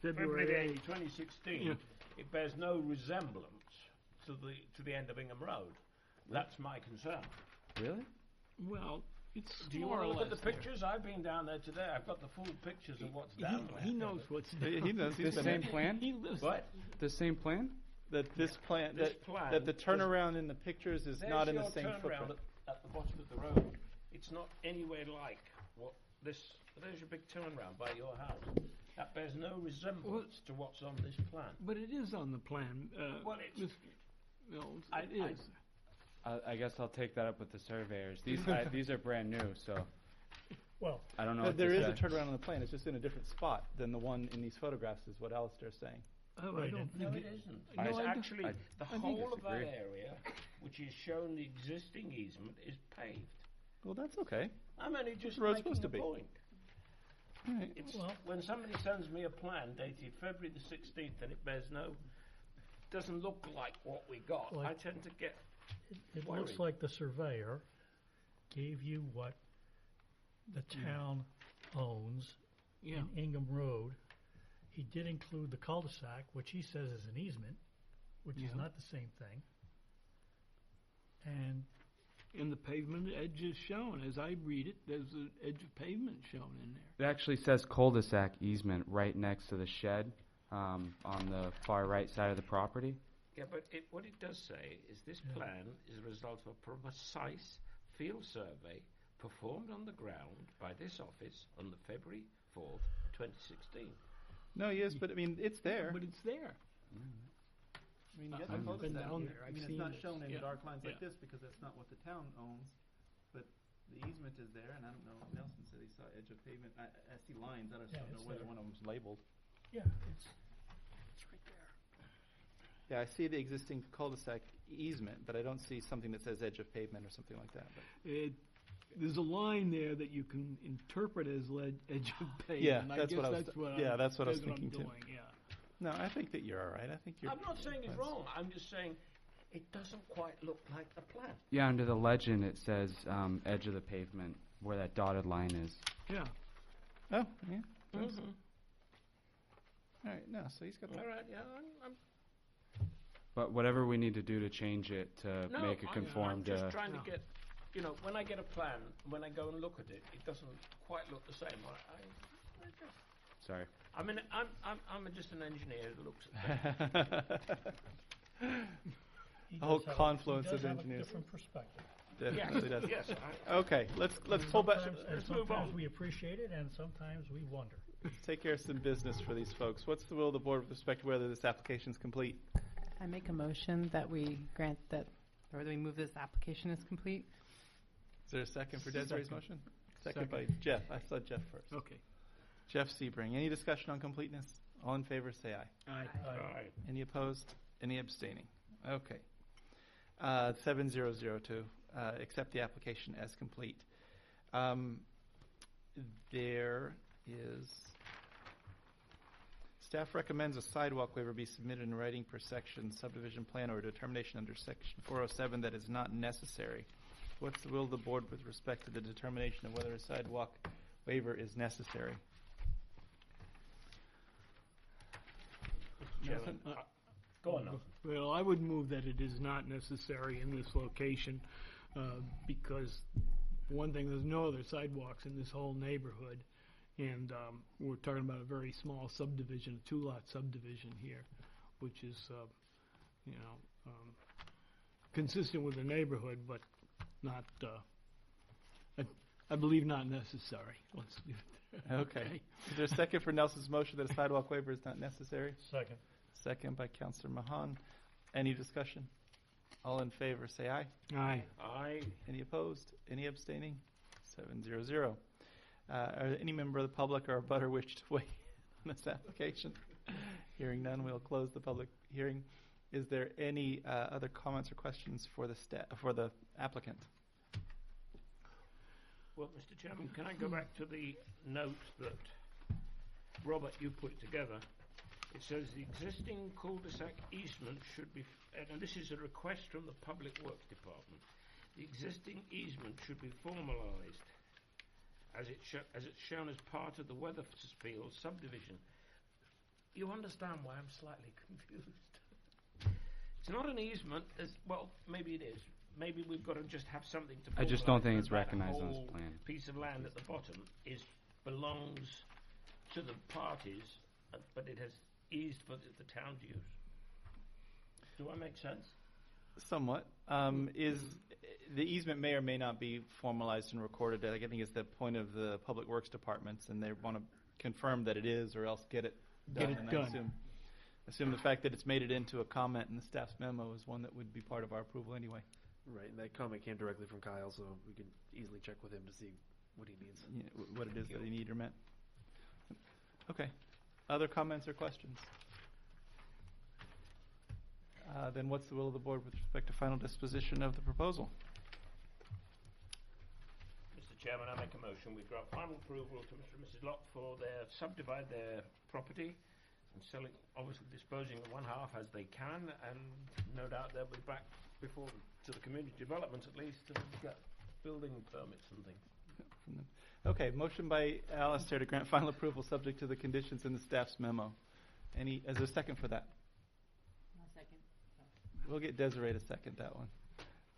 February 8, 2016, Yeah. it bears no resemblance to the end of Ingham Road. That's my concern. Really? Well, it's Do you more want or to look at less the pictures? I've been down there today. I've got the full pictures of what's there. down there. He knows what's down. He knows. The He's been same there. plan? He lives What? The same plan? that this plan, This that, plan that the was- turnaround in the pictures is not in the same There's your turnaround footprint. at the bottom of the road. It's not anywhere like what this. There's your big turnaround by your house. That bears no resemblance to what's on this plan. But it is on the plan. Well, it's- Mr. Mills, I- it is. I guess I'll take that up with the surveyors. These these are brand new, so Well, I don't know. But what there to is a say. turnaround on the plan, it's just in a different spot than the one in these photographs, is what Alistair's saying. Oh, I Right, don't and- No, think it it- isn't. I- It's I- actually I- the I whole of that disagree. area, which is shown the existing easement, is paved. Well, that's okay. I'm only just the road's making supposed to a be. point. Right. It's Well- when somebody sends me a plan dated February the 16th and it bears doesn't look like what we got, Like- I tend to get it worried. looks like the surveyor gave you what the town owns Yeah. in Ingham Road. He did include the cul-de-sac, which he says is an easement, which Yeah. is not the same thing. And And the pavement edge is shown. As I read it, there's an edge of pavement shown in there. It actually says cul-de-sac easement right next to the shed on the far right side of the property. Yeah, but what it does say is this plan is a result of a precise field survey performed on the ground by this office on the February 4th, 2016. No, yes, but I mean, it's there. But it's there. I mean, you I've got the been cul-de-sac down here. there. I I've mean, it's seen not this. shown in Yeah. dark lines like Yeah. this because that's not what the town owns. But the easement is there, and I don't know. Nelson said he saw edge of pavement. I see lines. I just Yeah, don't know it's whether there. one of them's labeled. yeah, it's right there. Yeah, I see the existing cul-de-sac easement, but I don't see something that says edge of pavement or something like that. But There's a line there that you can interpret as edge of pavement. Yeah, I that's guess what I was- that's what yeah, I'm- that's what I was I'm thinking too. doing, yeah. no, I think that you're all right. I think you're. I'm not saying it's that's- wrong. I'm just saying it doesn't quite look like the plan. Yeah, under the legend it says edge of the pavement where that dotted line is. Yeah. Oh, yeah. does. Mm-hmm. All right, no, so he's got the. All right, yeah, I'm But whatever we need to do to change it to no, make it conform I'm just to. trying to No. get, when I get a plan, when I go and look at it, it doesn't quite look the same. I just, Sorry. I mean, I'm just an engineer that looks at things. He A whole does have confluence he does of have engineers. a different perspective. Definitely does. yes. Okay, let's pull back. Sometimes- and let's move sometimes on. we appreciate it, and sometimes we wonder. Take care of some business for these folks. What's the will of the board with respect to whether this application is complete? I make a motion that we grant that, or that we move this application as complete. Is there a second for Desiree's Second. motion? Second by Jeff. I saw Jeff first. Okay. Jeff Sebring. Any discussion on completeness? All in favor, say aye. Aye. All right. Any opposed? Any abstaining? Okay. 7002, accept the application as complete. There is, staff recommends a sidewalk waiver be submitted in writing per section subdivision plan or determination under section 407 that is not necessary. What's the will of the board with respect to the determination of whether a sidewalk waiver is necessary? Chairman, go on now. Well, I would move that it is not necessary in this location, because, one thing, there's no other sidewalks in this whole neighborhood, and we're talking about a very small subdivision, a two-lot subdivision here, which is, consistent with the neighborhood, but not, I believe not necessary. Let's leave it there. Okay. Is there a second for Nelson's motion that a sidewalk waiver is not necessary? Second. Second by Councillor Mahan. Any discussion? All in favor, say aye. Aye. Any opposed? Any abstaining? 700. Are any member of the public or a butter wish to weigh in on this application? Hearing none, we'll close the public hearing. Is there any other comments or questions for the applicant? Well, Mr. Chairman, can I go back to the note that Robert, you put together? It says the existing cul-de-sac easement should be, and this is a request from the Public Works Department. The existing easement should be formalised as it's shown as part of the Weathersfield subdivision. You understand why I'm slightly confused? It's not an easement, well, maybe it is. Maybe we've got to just have something to. I just don't think it's formalise recognized on that this whole plan. Piece of land at the bottom belongs to the parties, but it has eased for the town's use. Do I make sense? Somewhat. Is the easement may or may not be formalized and recorded. I think it's the point of the Public Works departments, and they want to confirm that it is, or else get it done. Get it And done. I assume the fact that it's made it into a comment in the staff's memo is one that would be part of our approval anyway. Right, and that comment came directly from Kyle, so we can easily check with him to see what he needs. You know, what it is that they need or meant. Okay. Other comments or questions? Then what's the will of the board with respect to final disposition of the proposal? Mr. Chairman, I make a motion we grant final approval to Mr. and Mrs. Locke for their subdivide their property and selling, obviously disposing of one half as they can, and no doubt they'll be back before to the community development at least to get building permits and things. Okay, motion by Alistair to grant final approval subject to the conditions in the staff's memo. Is there a second for that? I'll second. We'll get Desiree to second that one.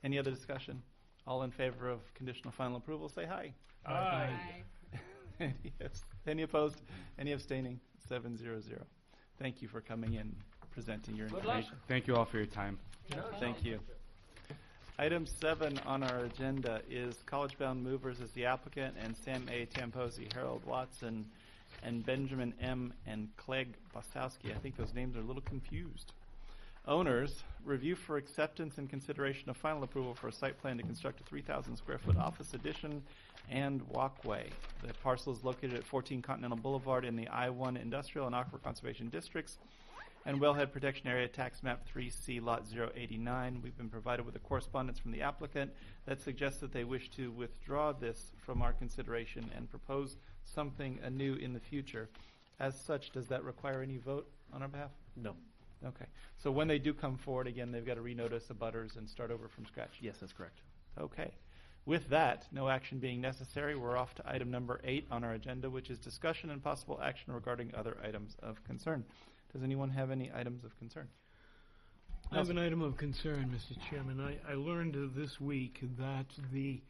Any other discussion? All in favor of conditional final approval, say aye. Aye. Any opposed? Any abstaining? 700. Thank you for coming in, presenting your Good luck. information. Thank you all for your time. Thank you. Item 7 on our agenda is College Bound Movers as the applicant, and Sam A. Tamposi, Harold Watson, and Benjamin M. and Clegg Bosowski. I think those names are a little confused. Owners, review for acceptance and consideration of final approval for a site plan to construct a 3,000 square foot office addition and walkway. The parcel is located at 14 Continental Boulevard in the I-1 Industrial and Aquifer Conservation Districts and Wellhead Protection Area Tax Map 3C Lot 089. We've been provided with a correspondence from the applicant that suggests that they wish to withdraw this from our consideration and propose something anew in the future. As such, does that require any vote on our behalf? No. Okay. So when they do come forward, again, they've got to renotice the butters and start over from scratch? Yes, that's correct. Okay. With that, no action being necessary, we're off to item number 8 on our agenda, which is discussion and possible action regarding other items of concern. Does anyone have any items of concern? I have an item of concern, Mr. Chairman. I learned this week that the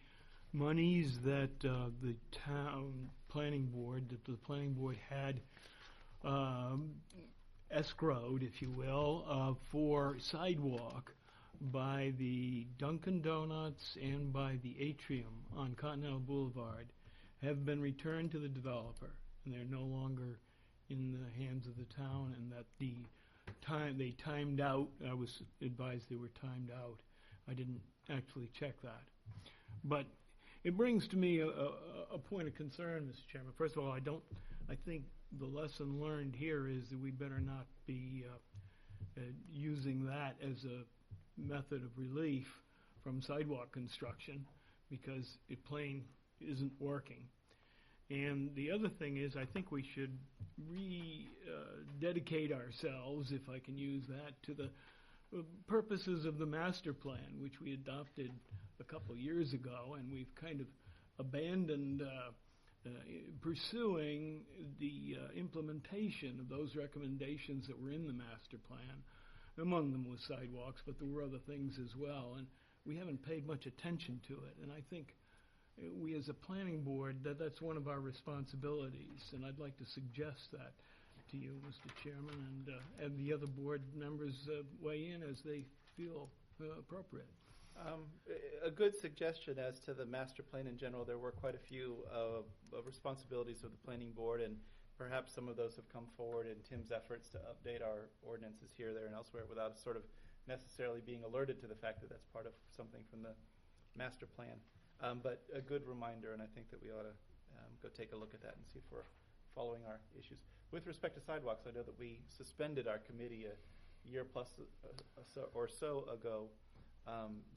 monies that the town planning board, had escrowed, if you will, for sidewalk by the Dunkin' Donuts and by the Atrium on Continental Boulevard have been returned to the developer, and they're no longer in the hands of the town, and that they timed out. I was advised they were timed out. I didn't actually check that. But it brings to me a point of concern, Mr. Chairman. First of all, I think the lesson learned here is that we better not be using that as a method of relief from sidewalk construction, because it plain isn't working. And the other thing is, I think we should dedicate ourselves, if I can use that, to the purposes of the master plan, which we adopted a couple of years ago, and we've kind of abandoned pursuing the implementation of those recommendations that were in the master plan. Among them was sidewalks, but there were other things as well, and we haven't paid much attention to it. And I think we as a planning board, that's one of our responsibilities, and I'd like to suggest that to you, Mr. Chairman, and the other board members weigh in as they feel appropriate. A good suggestion as to the master plan in general. There were quite a few responsibilities of the planning board, and perhaps some of those have come forward in Tim's efforts to update our ordinances here, there, and elsewhere without sort of necessarily being alerted to the fact that that's part of something from the master plan. But a good reminder, and I think that we ought to go take a look at that and see if we're following our issues. With respect to sidewalks, I know that we suspended our committee a year plus or so ago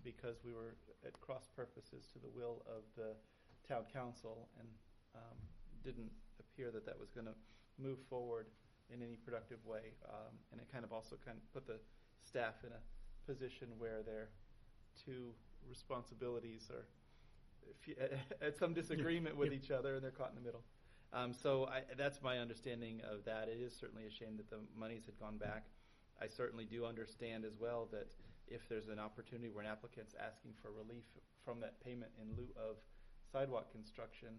because we were at cross purposes to the will of the town council, and didn't appear that that was going to move forward in any productive way. And it kind of also put the staff in a position where their two responsibilities are at some disagreement with each other, and they're caught in the middle. So that's my understanding of that. It is certainly a shame that the monies had gone back. I certainly do understand as well that if there's an opportunity where an applicant's asking for relief from that payment in lieu of sidewalk construction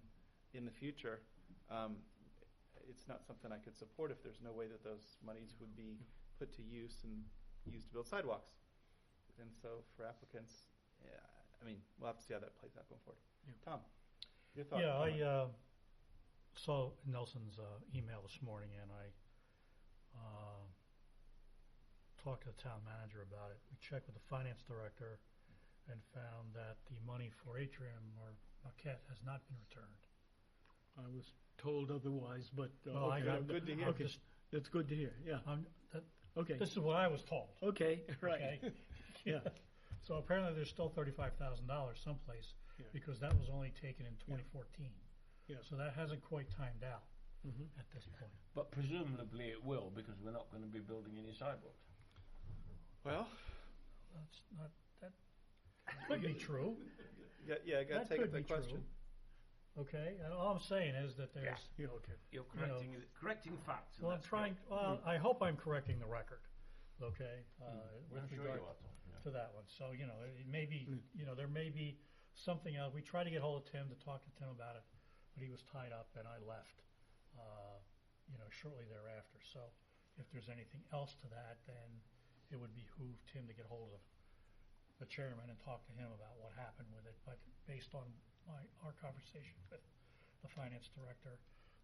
in the future, it's not something I could support if there's no way that those monies would be put to use and used to build sidewalks. And so for applicants, yeah, I mean, we'll have to see how that plays out going forward. Yeah. Tom, your thoughts? Yeah, I saw Nelson's email this morning, and I talked to the town manager about it. We checked with the finance director and found that the money for Atrium or Marquette has not been returned. I was told otherwise, but Well, I okay. got- good to hear. Okay, that's good to hear. Yeah. Okay. This is what I was told. Okay. Right. Okay? Yeah. So apparently there's still $35,000 someplace Yeah. because that was only taken in 2014. Yeah. So that hasn't quite timed out Mm-hmm. at this point. But presumably it will, because we're not going to be building any sidewalks. Well, That's not, that could be true. yeah, I got to That take up could the be question. true. Okay, and all I'm saying is that there's, Yeah. Okay. You're You know, correcting facts. and well, I'm that's trying, great. well, I hope I'm correcting the record, okay? With I'm sure regard you are, Tom, yeah. to that one. So, you know, it may be, you know, there may be something else. We tried to get hold of Tim to talk to Tim about it, but he was tied up and I left, you know, shortly thereafter. So if there's anything else to that, then it would behoove Tim to get hold of the chairman and talk to him about what happened with it. But based on our conversation with the finance director,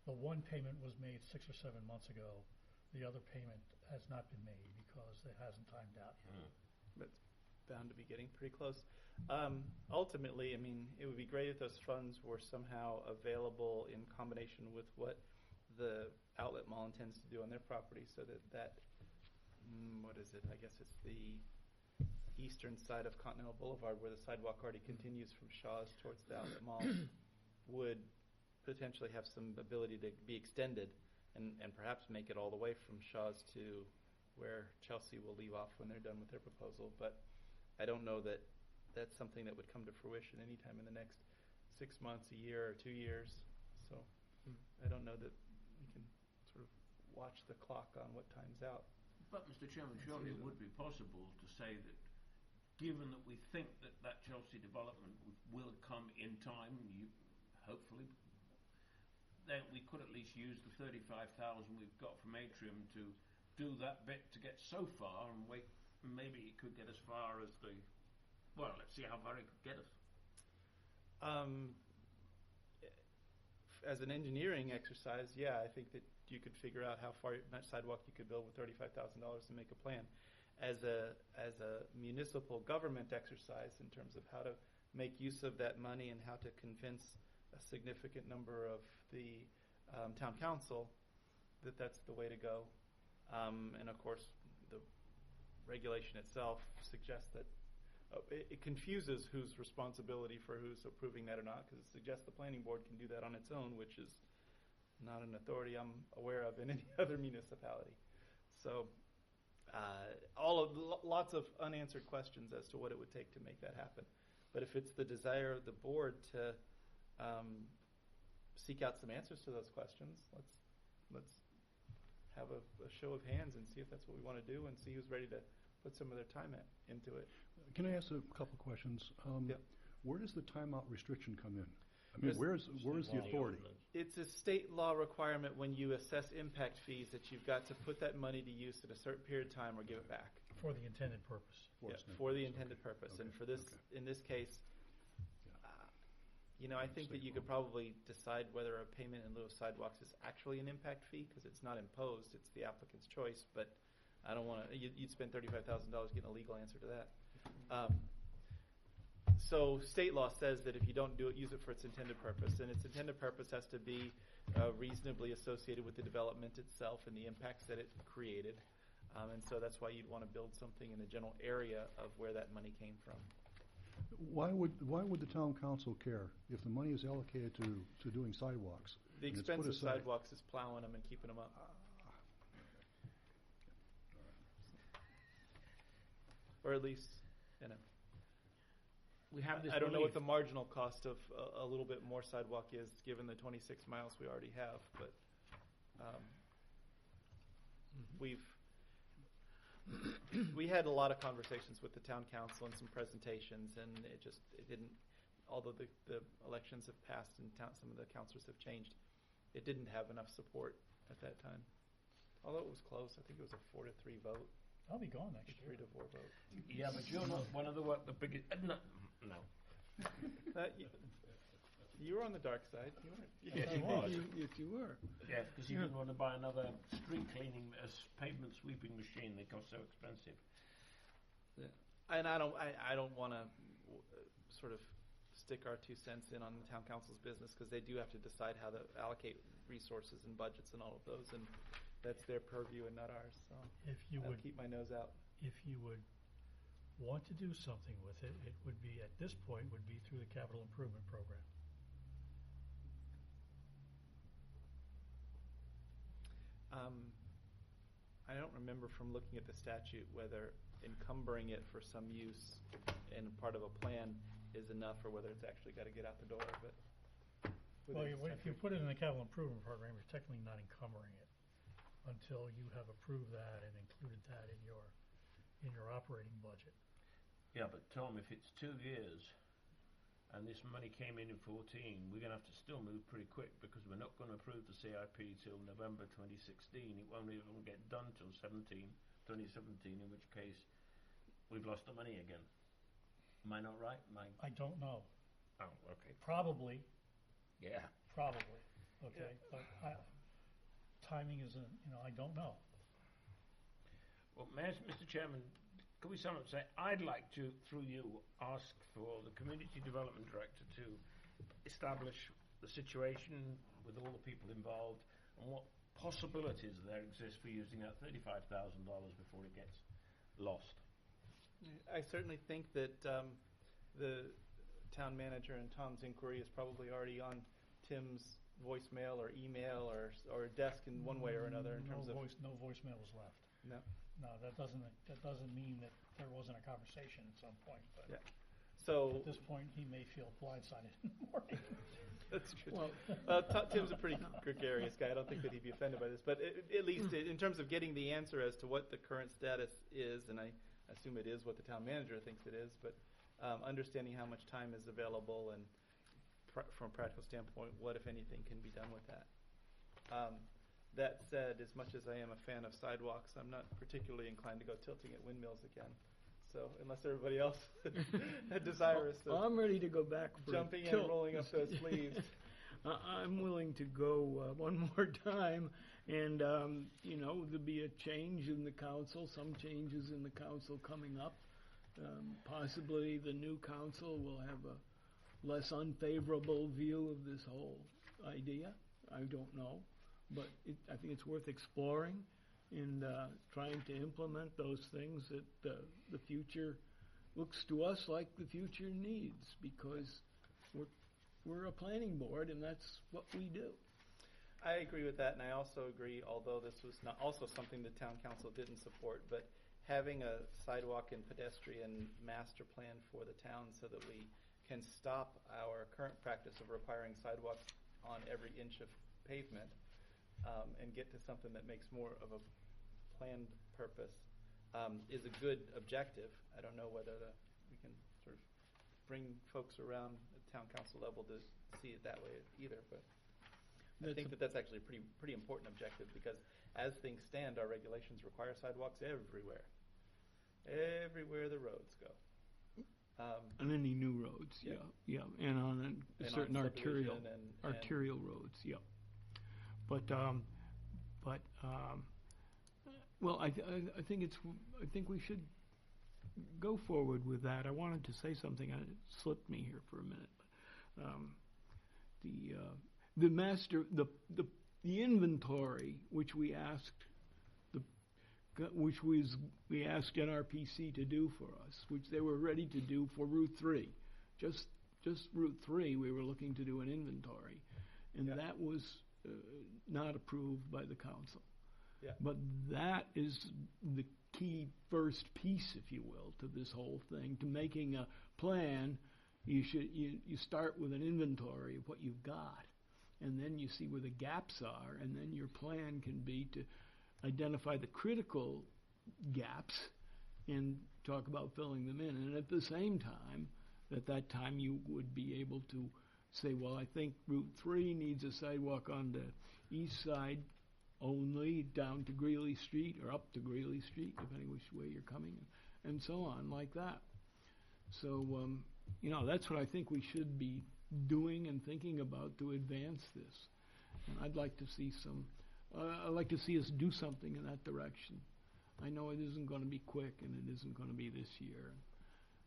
the one payment was made 6 or 7 months ago. The other payment has not been made because it hasn't timed out yet. But it's bound to be getting pretty close. Ultimately, I mean, it would be great if those funds were somehow available in combination with what the outlet mall intends to do on their property, so that what is it? I guess it's the eastern side of Continental Boulevard, where the sidewalk already continues from Shaw's towards the outlet mall, would potentially have some ability to be extended and perhaps make it all the way from Shaw's to where Chelsea will leave off when they're done with their proposal. But I don't know that that's something that would come to fruition anytime in the next 6 months, a year, or 2 years. So I don't know that we can sort of watch the clock on what time's out. But, Mr. Chairman, surely it would be possible to say that, given that we think that that Chelsea development will come in time, hopefully, then we could at least use the 35,000 we've got from Atrium to do that bit to get so far, and wait. Maybe it could get as far as the. Well, let's see how far it could get us. As an engineering exercise, yeah, I think that you could figure out how far much sidewalk you could build with $35,000 to make a plan. As a municipal government exercise in terms of how to make use of that money and how to convince a significant number of the town council that that's the way to go. And of course, the regulation itself suggests that it confuses whose responsibility for who's approving that or not, because it suggests the planning board can do that on its own, which is not an authority I'm aware of in any other municipality. So lots of unanswered questions as to what it would take to make that happen. But if it's the desire of the board to seek out some answers to those questions, let's have a show of hands and see if that's what we want to do, and see who's ready to put some of their time into it. Can I ask a couple questions? Yep. Where does the timeout restriction come in? I mean, where's the authority? It's a state law requirement when you assess impact fees that you've got to put that money to use at a certain period of time or give it back. For the intended purpose. For the intended purpose. Okay. And for this, Okay. in this case, Yeah. I think that you could probably decide whether a payment in lieu of sidewalks is actually an impact fee, because it's not imposed, it's the applicant's choice. But I don't want to, you'd spend $35,000 getting a legal answer to that. So state law says that if you don't do it, use it for its intended purpose, and its intended purpose has to be reasonably associated with the development itself and the impacts that it created. And so that's why you'd want to build something in the general area of where that money came from. Why would the town council care if the money is allocated to doing sidewalks? The and it's put expense of aside? sidewalks is plowing them and keeping them up. Or at least, We have this. I don't know what belief. the marginal cost of a little bit more sidewalk is, given the 26 miles we already have, but we had a lot of conversations with the town council and some presentations, and it didn't, although the elections have passed and some of the councilors have changed, it didn't have enough support at that time. Although it was close, I think it was a 4-3 vote. I'll be gone next year. 3 to 4 vote. Yeah, but you're not one of the biggest. No. You were on the dark side. You weren't. Yes, you was. Yes, you were. Yes, because you didn't want to buy another street cleaning, pavement sweeping machine. They cost so expensive. And I don't want to sort of stick our 2 cents in on the town council's business, because they do have to decide how to allocate resources and budgets and all of those, and that's their purview and not ours. So If you I'll would, keep my nose out. if you would want to do something with it, it would be, at this point, would be through the capital improvement program. I don't remember from looking at the statute whether encumbering it for some use in part of a plan is enough, or whether it's actually got to get out the door. But Well, if you put it in the capital improvement program, you're technically not encumbering it until you have approved that and included that in your operating budget. Yeah, but Tom, if it's 2 years and this money came in 14, we're going to have to still move pretty quick, because we're not going to approve the CIP till November 2016. It won't even get done till 2017, in which case we've lost the money again. Am I not right? I don't know. Oh, okay. Probably, Yeah. okay, but timing isn't, I don't know. Well, Mr. Chairman, can we sum up and say, I'd like to, through you, ask for the Community Development Director to establish the situation with all the people involved and what possibilities there exist for using that $35,000 before it gets lost. I certainly think that the town manager and Tom's inquiry is probably already on Tim's voicemail or email or desk in one way or another in terms of No voicemail was left. no. No, that doesn't mean that there wasn't a conversation at some point, but Yeah. So at this point, he may feel blindsided in the morning. that's true. Tim's a pretty gregarious guy. I don't think that he'd be offended by this, but at least in terms of getting the answer as to what the current status is, and I assume it is what the town manager thinks it is, but understanding how much time is available and from a practical standpoint, what, if anything, can be done with that. That said, as much as I am a fan of sidewalks, I'm not particularly inclined to go tilting at windmills again. So unless everybody else is desirous of I'm ready to go back for jumping in tilt. and rolling up those sleeves. I'm willing to go one more time, and there'll be a change in the council, some changes in the council coming up. Possibly the new council will have a less unfavorable view of this whole idea. I don't know, but I think it's worth exploring and trying to implement those things that the future looks to us like the future needs, because we're a planning board, and that's what we do. I agree with that, and I also agree, although this was not also something the town council didn't support, but having a sidewalk and pedestrian master plan for the town so that we can stop our current practice of requiring sidewalks on every inch of pavement and get to something that makes more of a planned purpose is a good objective. I don't know whether we can sort of bring folks around at town council level to see it that way either, but I think that's actually a pretty important objective, because as things stand, our regulations require sidewalks everywhere. Everywhere the roads go. On any new roads, yeah, and on certain arterial roads, yeah. But well, I think we should go forward with that. I wanted to say something. It slipped me here for a minute. The inventory which we asked NRPC to do for us, which they were ready to do for Route 3. Just Route 3, we were looking to do an inventory, and that was not approved by the council. Yeah. But that is the key first piece, if you will, to this whole thing. To making a plan, you start with an inventory of what you've got, and then you see where the gaps are, and then your plan can be to identify the critical gaps and talk about filling them in. And at the same time, at that time, you would be able to say, well, I think Route 3 needs a sidewalk on the east side, only down to Greeley Street or up to Greeley Street, depending which way you're coming, and so on, like that. So, that's what I think we should be doing and thinking about to advance this. And I'd like to see I'd like to see us do something in that direction. I know it isn't going to be quick, and it isn't going to be this year.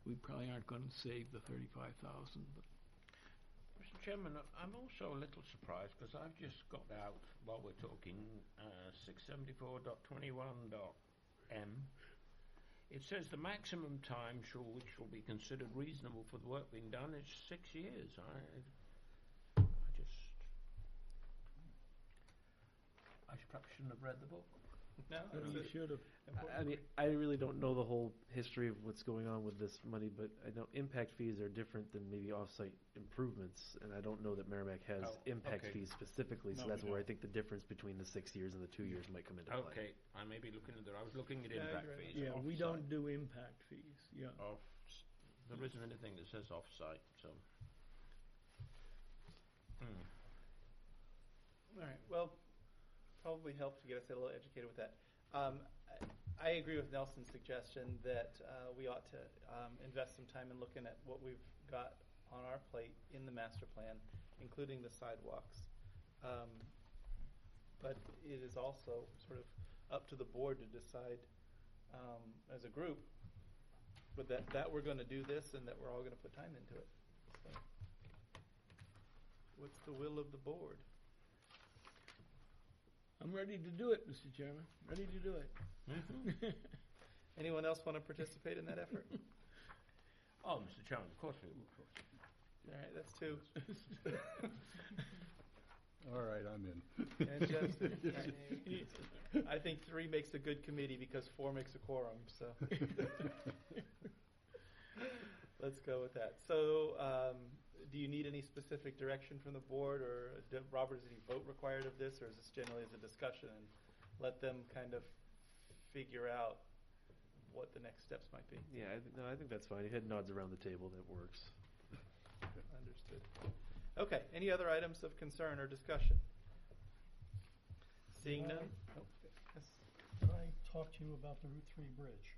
We probably aren't going to save the 35,000, but. Mr. Chairman, I'm also a little surprised because I've just got out, while we're talking, 674.21.m. It says the maximum time which will be considered reasonable for the work being done is 6 years. I perhaps shouldn't have read the book. No, You should have. I mean, I really don't know the whole history of what's going on with this money, but I know impact fees are different than maybe off-site improvements, and I don't know that Merrimack has impact okay. fees specifically, so No, that's we where I don't. think the difference between the 6 years and the 2 years might come into play. Okay, I may be looking at that. I was looking at Yeah, impact you're right. fees. Yeah, we off-site. don't do impact fees, yeah. There isn't anything that says off-site, so. All right. Well, probably help to get us a little educated with that. I agree with Nelson's suggestion that we ought to invest some time in looking at what we've got on our plate in the master plan, including the sidewalks. But it is also sort of up to the board to decide as a group, but that we're going to do this and that we're all going to put time into it. So, what's the will of the board? I'm ready to do it, Mr. Chairman. Ready to do it. Anyone else want to participate in that effort? Oh, Mr. Chairman, of course we will. All right, that's two. All right, I'm in. And Justin. I think three makes a good committee because four makes a quorum. So let's go with that. So, do you need any specific direction from the board, or Robert, is any vote required of this, or is this generally as a discussion and let them kind of figure out what the next steps might be? Yeah, I think that's fine. You had nods around the table, that works. Understood. Okay, any other items of concern or discussion? Seeing none? Oh, yes. Did I talk to you about the Route 3 bridge?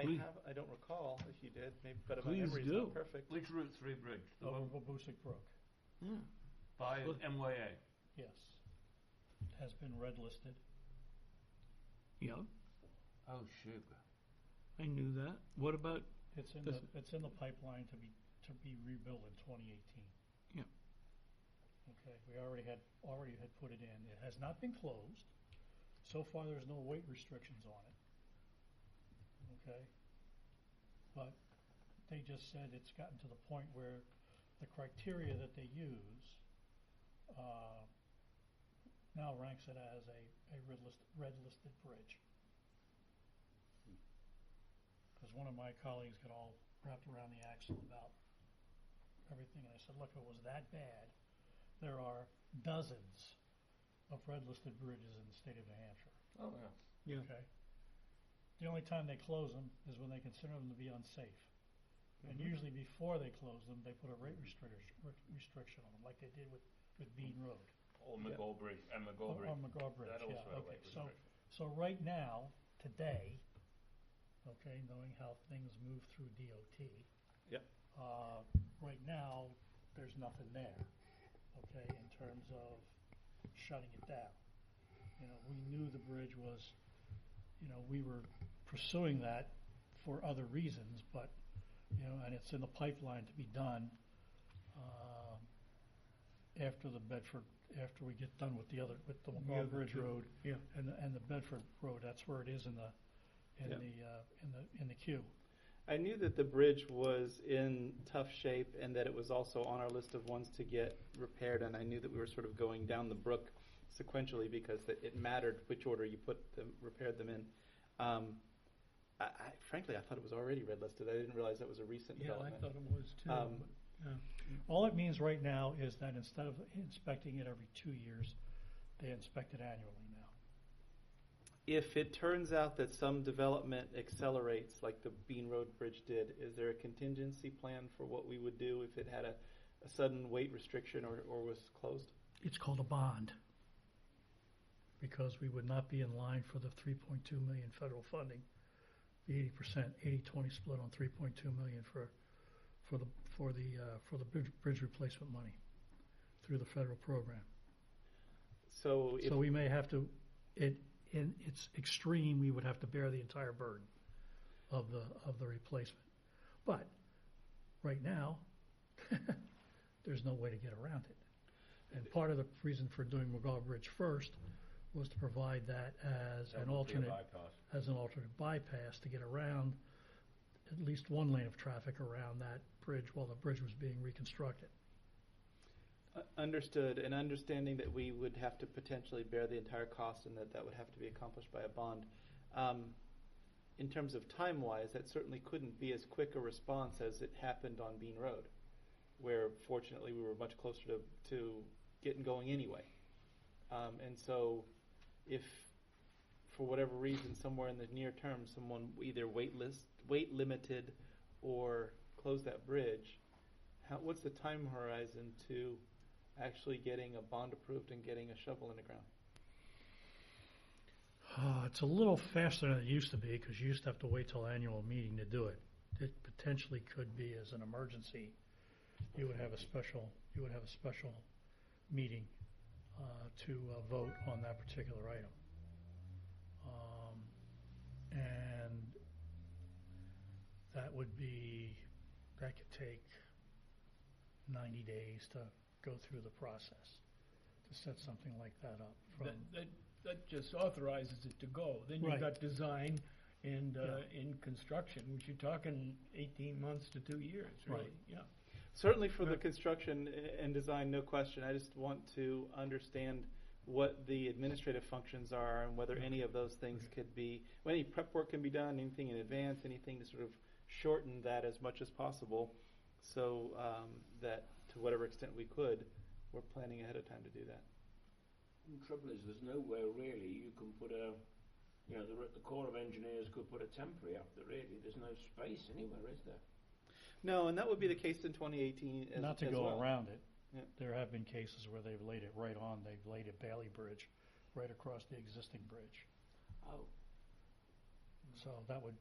Please. I don't recall if you did, maybe, but my Please memory's do. not perfect. Which Route 3 bridge? The Over one Wabusick Brook. Yeah. by Well- MYA? Yes. It has been red listed. Yeah, Oh, sugar. I knew that. What about, It's in This- it's in the pipeline to be rebuilt in 2018. Yeah. Okay, we already had put it in. It has not been closed. So far, there's no weight restrictions on it. Okay, but they just said it's gotten to the point where the criteria that they use now ranks it as a red listed bridge. Because one of my colleagues got all wrapped around the axle about everything, and I said, look, if it was that bad, there are dozens of red listed bridges in the state of New Hampshire. Oh, yeah. yeah, Okay. The only time they close them is when they consider them to be unsafe. And usually before they close them, they put a rate restriction on them, like they did with Bean Road. Or McGaw Bridge, and McGaw Bridge. On McGaw Bridge, That yeah, also had a okay. weight So, restriction. so right now, today, okay, knowing how things move through DOT. Yep. Right now, there's nothing there, okay, in terms of shutting it down. You know, we knew the bridge was, you know, we were pursuing that for other reasons, but, you know, and it's in the pipeline to be done after we get done with the McGaw other Bridge two. Road yeah. and the Bedford Road. That's where it is in the queue. I knew that the bridge was in tough shape and that it was also on our list of ones to get repaired, and I knew that we were sort of going down the brook sequentially because it mattered which order you repaired them in. Frankly, I thought it was already red listed. I didn't realize that was a recent Yeah, I development. thought it was too. but, yeah. All it means right now is that instead of inspecting it every 2 years, they inspect it annually now. If it turns out that some development accelerates, like the Bean Road Bridge did, is there a contingency plan for what we would do if it had a sudden weight restriction or was closed? It's called a bond. because we would not be in line for the 3.2 million federal funding. The 80%, 80-20 split on 3.2 million for the bridge replacement money through the federal program. So if So we may have to, in its extreme, we would have to bear the entire burden of the replacement. But right now, there's no way to get around it. And part of the reason for doing McGaw Bridge first was to provide that as an alternate bypass to get around at least one lane of traffic around that bridge while the bridge was being reconstructed. Understood, and understanding that we would have to potentially bear the entire cost and that would have to be accomplished by a bond. In terms of time-wise, that certainly couldn't be as quick a response as it happened on Bean Road, where fortunately we were much closer to getting going anyway. And so if, for whatever reason, somewhere in the near term, someone either wait limited or close that bridge, what's the time horizon to actually getting a bond approved and getting a shovel in the ground? It's a little faster than it used to be because you used to have to wait till annual meeting to do it. It potentially could be as an emergency. You would have a special meeting to vote on that particular item. And that could take 90 days to go through the process to set something like that up. That just authorizes it to go. Then you've Right. got design and Yeah. in construction, which you're talking 18 months to 2 years, really. Right. Yeah. Certainly for the construction and design, no question. I just want to understand what the administrative functions are and whether any of those things could be, well, any prep work can be done, anything in advance, anything to sort of shorten that as much as possible, so that to whatever extent we could, we're planning ahead of time to do that. The trouble is, there's nowhere really you can put the Corps of Engineers could put a temporary up there, really. There's no space anywhere, is there? No, and that would be the case in 2018 as Not to as go well. around it. Yeah. There have been cases where they've laid it right on. They've laid a Bailey Bridge right across the existing bridge. Oh, So that would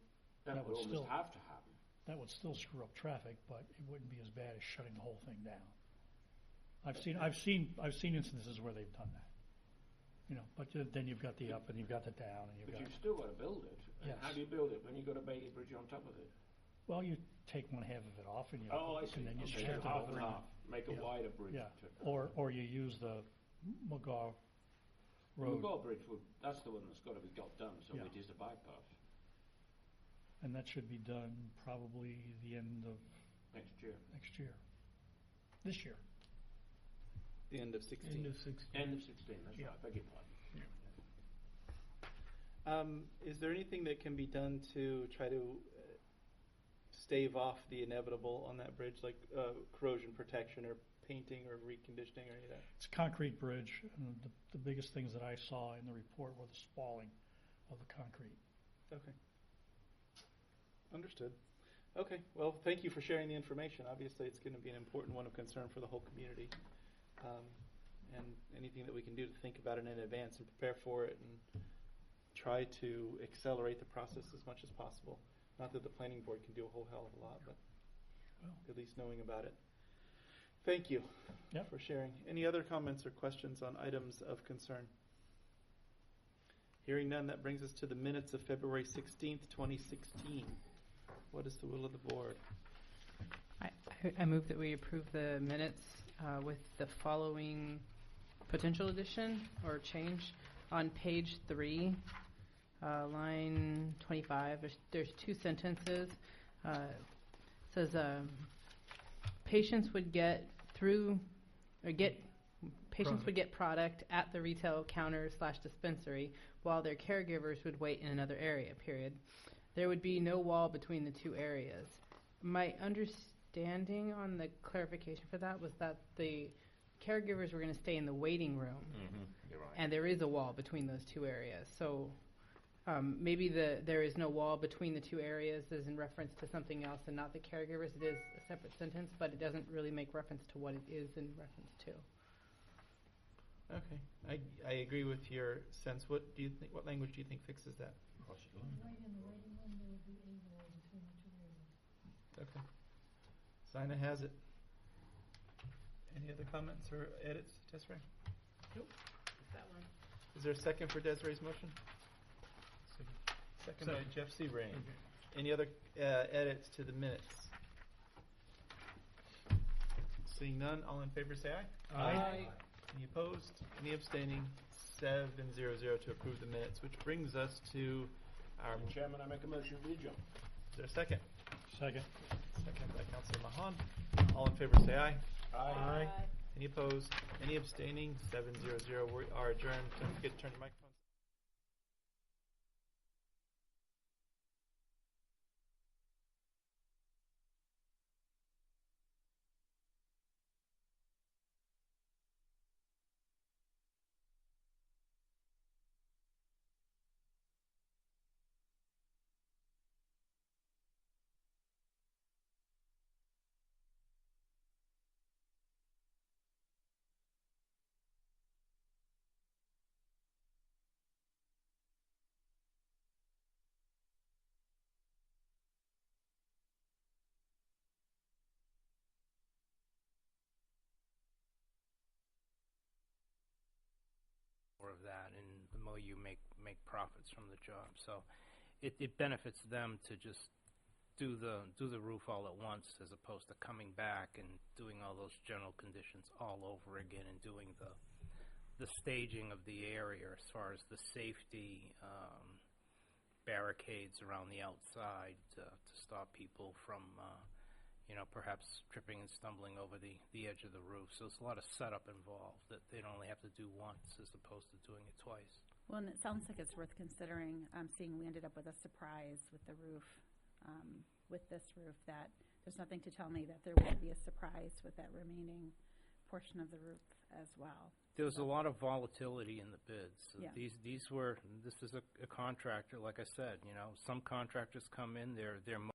that would almost still have to happen. that would still screw up traffic, but it wouldn't be as bad as shutting the whole thing down. I've seen instances where they've done that. But then you've got the up and you've got the down and But you've still got to build it. And Yes. how do you build it when you've got a Bailey Bridge on top of it? well, you take one half of it off and you Oh, I see. and then you Okay, shift it half over and and- half. Make a yeah. wider bridge. Yeah. to- or you use the McGaw The Road, McGaw Bridge that's the one that's got to be got done, so Yeah. it is a bypass and that should be done probably the end of next year. next year. This year. The end of 16. End of 16. End of 16, that's Yeah. right. Beg your pardon. Is there anything that can be done to try to stave off the inevitable on that bridge, like corrosion protection or painting or reconditioning or any of that? It's a concrete bridge, and the biggest things that I saw in the report were the spalling of the concrete. Okay. Understood. Okay. Well, thank you for sharing the information. Obviously, it's going to be an important one of concern for the whole community. And anything that we can do to think about it in advance and prepare for it and try to accelerate the process as much as possible. Not that the planning board can do a whole hell of a lot, but Well. at least knowing about it. Thank you Yep. for sharing. Any other comments or questions on items of concern? Hearing none, that brings us to the minutes of February 16th, 2016. What is the will of the board? I move that we approve the minutes with the following potential addition or change. On page 3, line 25, there's 2 sentences. It says patients would get product at the retail counter / dispensary while their caregivers would wait in another area, period. There would be no wall between the 2 areas. My understanding on the clarification for that was that the caregivers were going to stay in the waiting room. You're right. And there is a wall between those 2 areas. So maybe there is no wall between the 2 areas is in reference to something else and not the caregivers. It is a separate sentence, but it doesn't really make reference to what it is in reference to. Okay, I agree with your sense. What do you think? What language do you think fixes that? Okay. Sina has it. Any other comments or edits, Desiree? Nope. That one. Is there a second for Desiree's motion? Second by Jeff Seabrain. Any other edits to the minutes? Seeing none, all in favor say aye. Aye. Any opposed? Any abstaining? 7-0-0 to approve the minutes, which brings us to our... Mr. Chairman, I make a motion to adjourn. Is there a second? Second. Second by Councilor Mahan. All in favor say aye. Aye. Any opposed? Any abstaining? 7-0-0. We are adjourned. Don't forget to turn your microphone. Of that, and the more you make profits from the job, so it benefits them to just do the roof all at once, as opposed to coming back and doing all those general conditions all over again, and doing the staging of the area as far as the safety barricades around the outside to stop people from perhaps tripping and stumbling over the edge of the roof. So it's a lot of setup involved that they'd only have to do once as opposed to doing it twice. Well, and it sounds like it's worth considering, seeing we ended up with a surprise with the roof, with this roof, that there's nothing to tell me that there won't be a surprise with that remaining portion of the roof as well. There was a lot of volatility in the bids. So Yeah. This is a contractor, like I said, some contractors come in, they're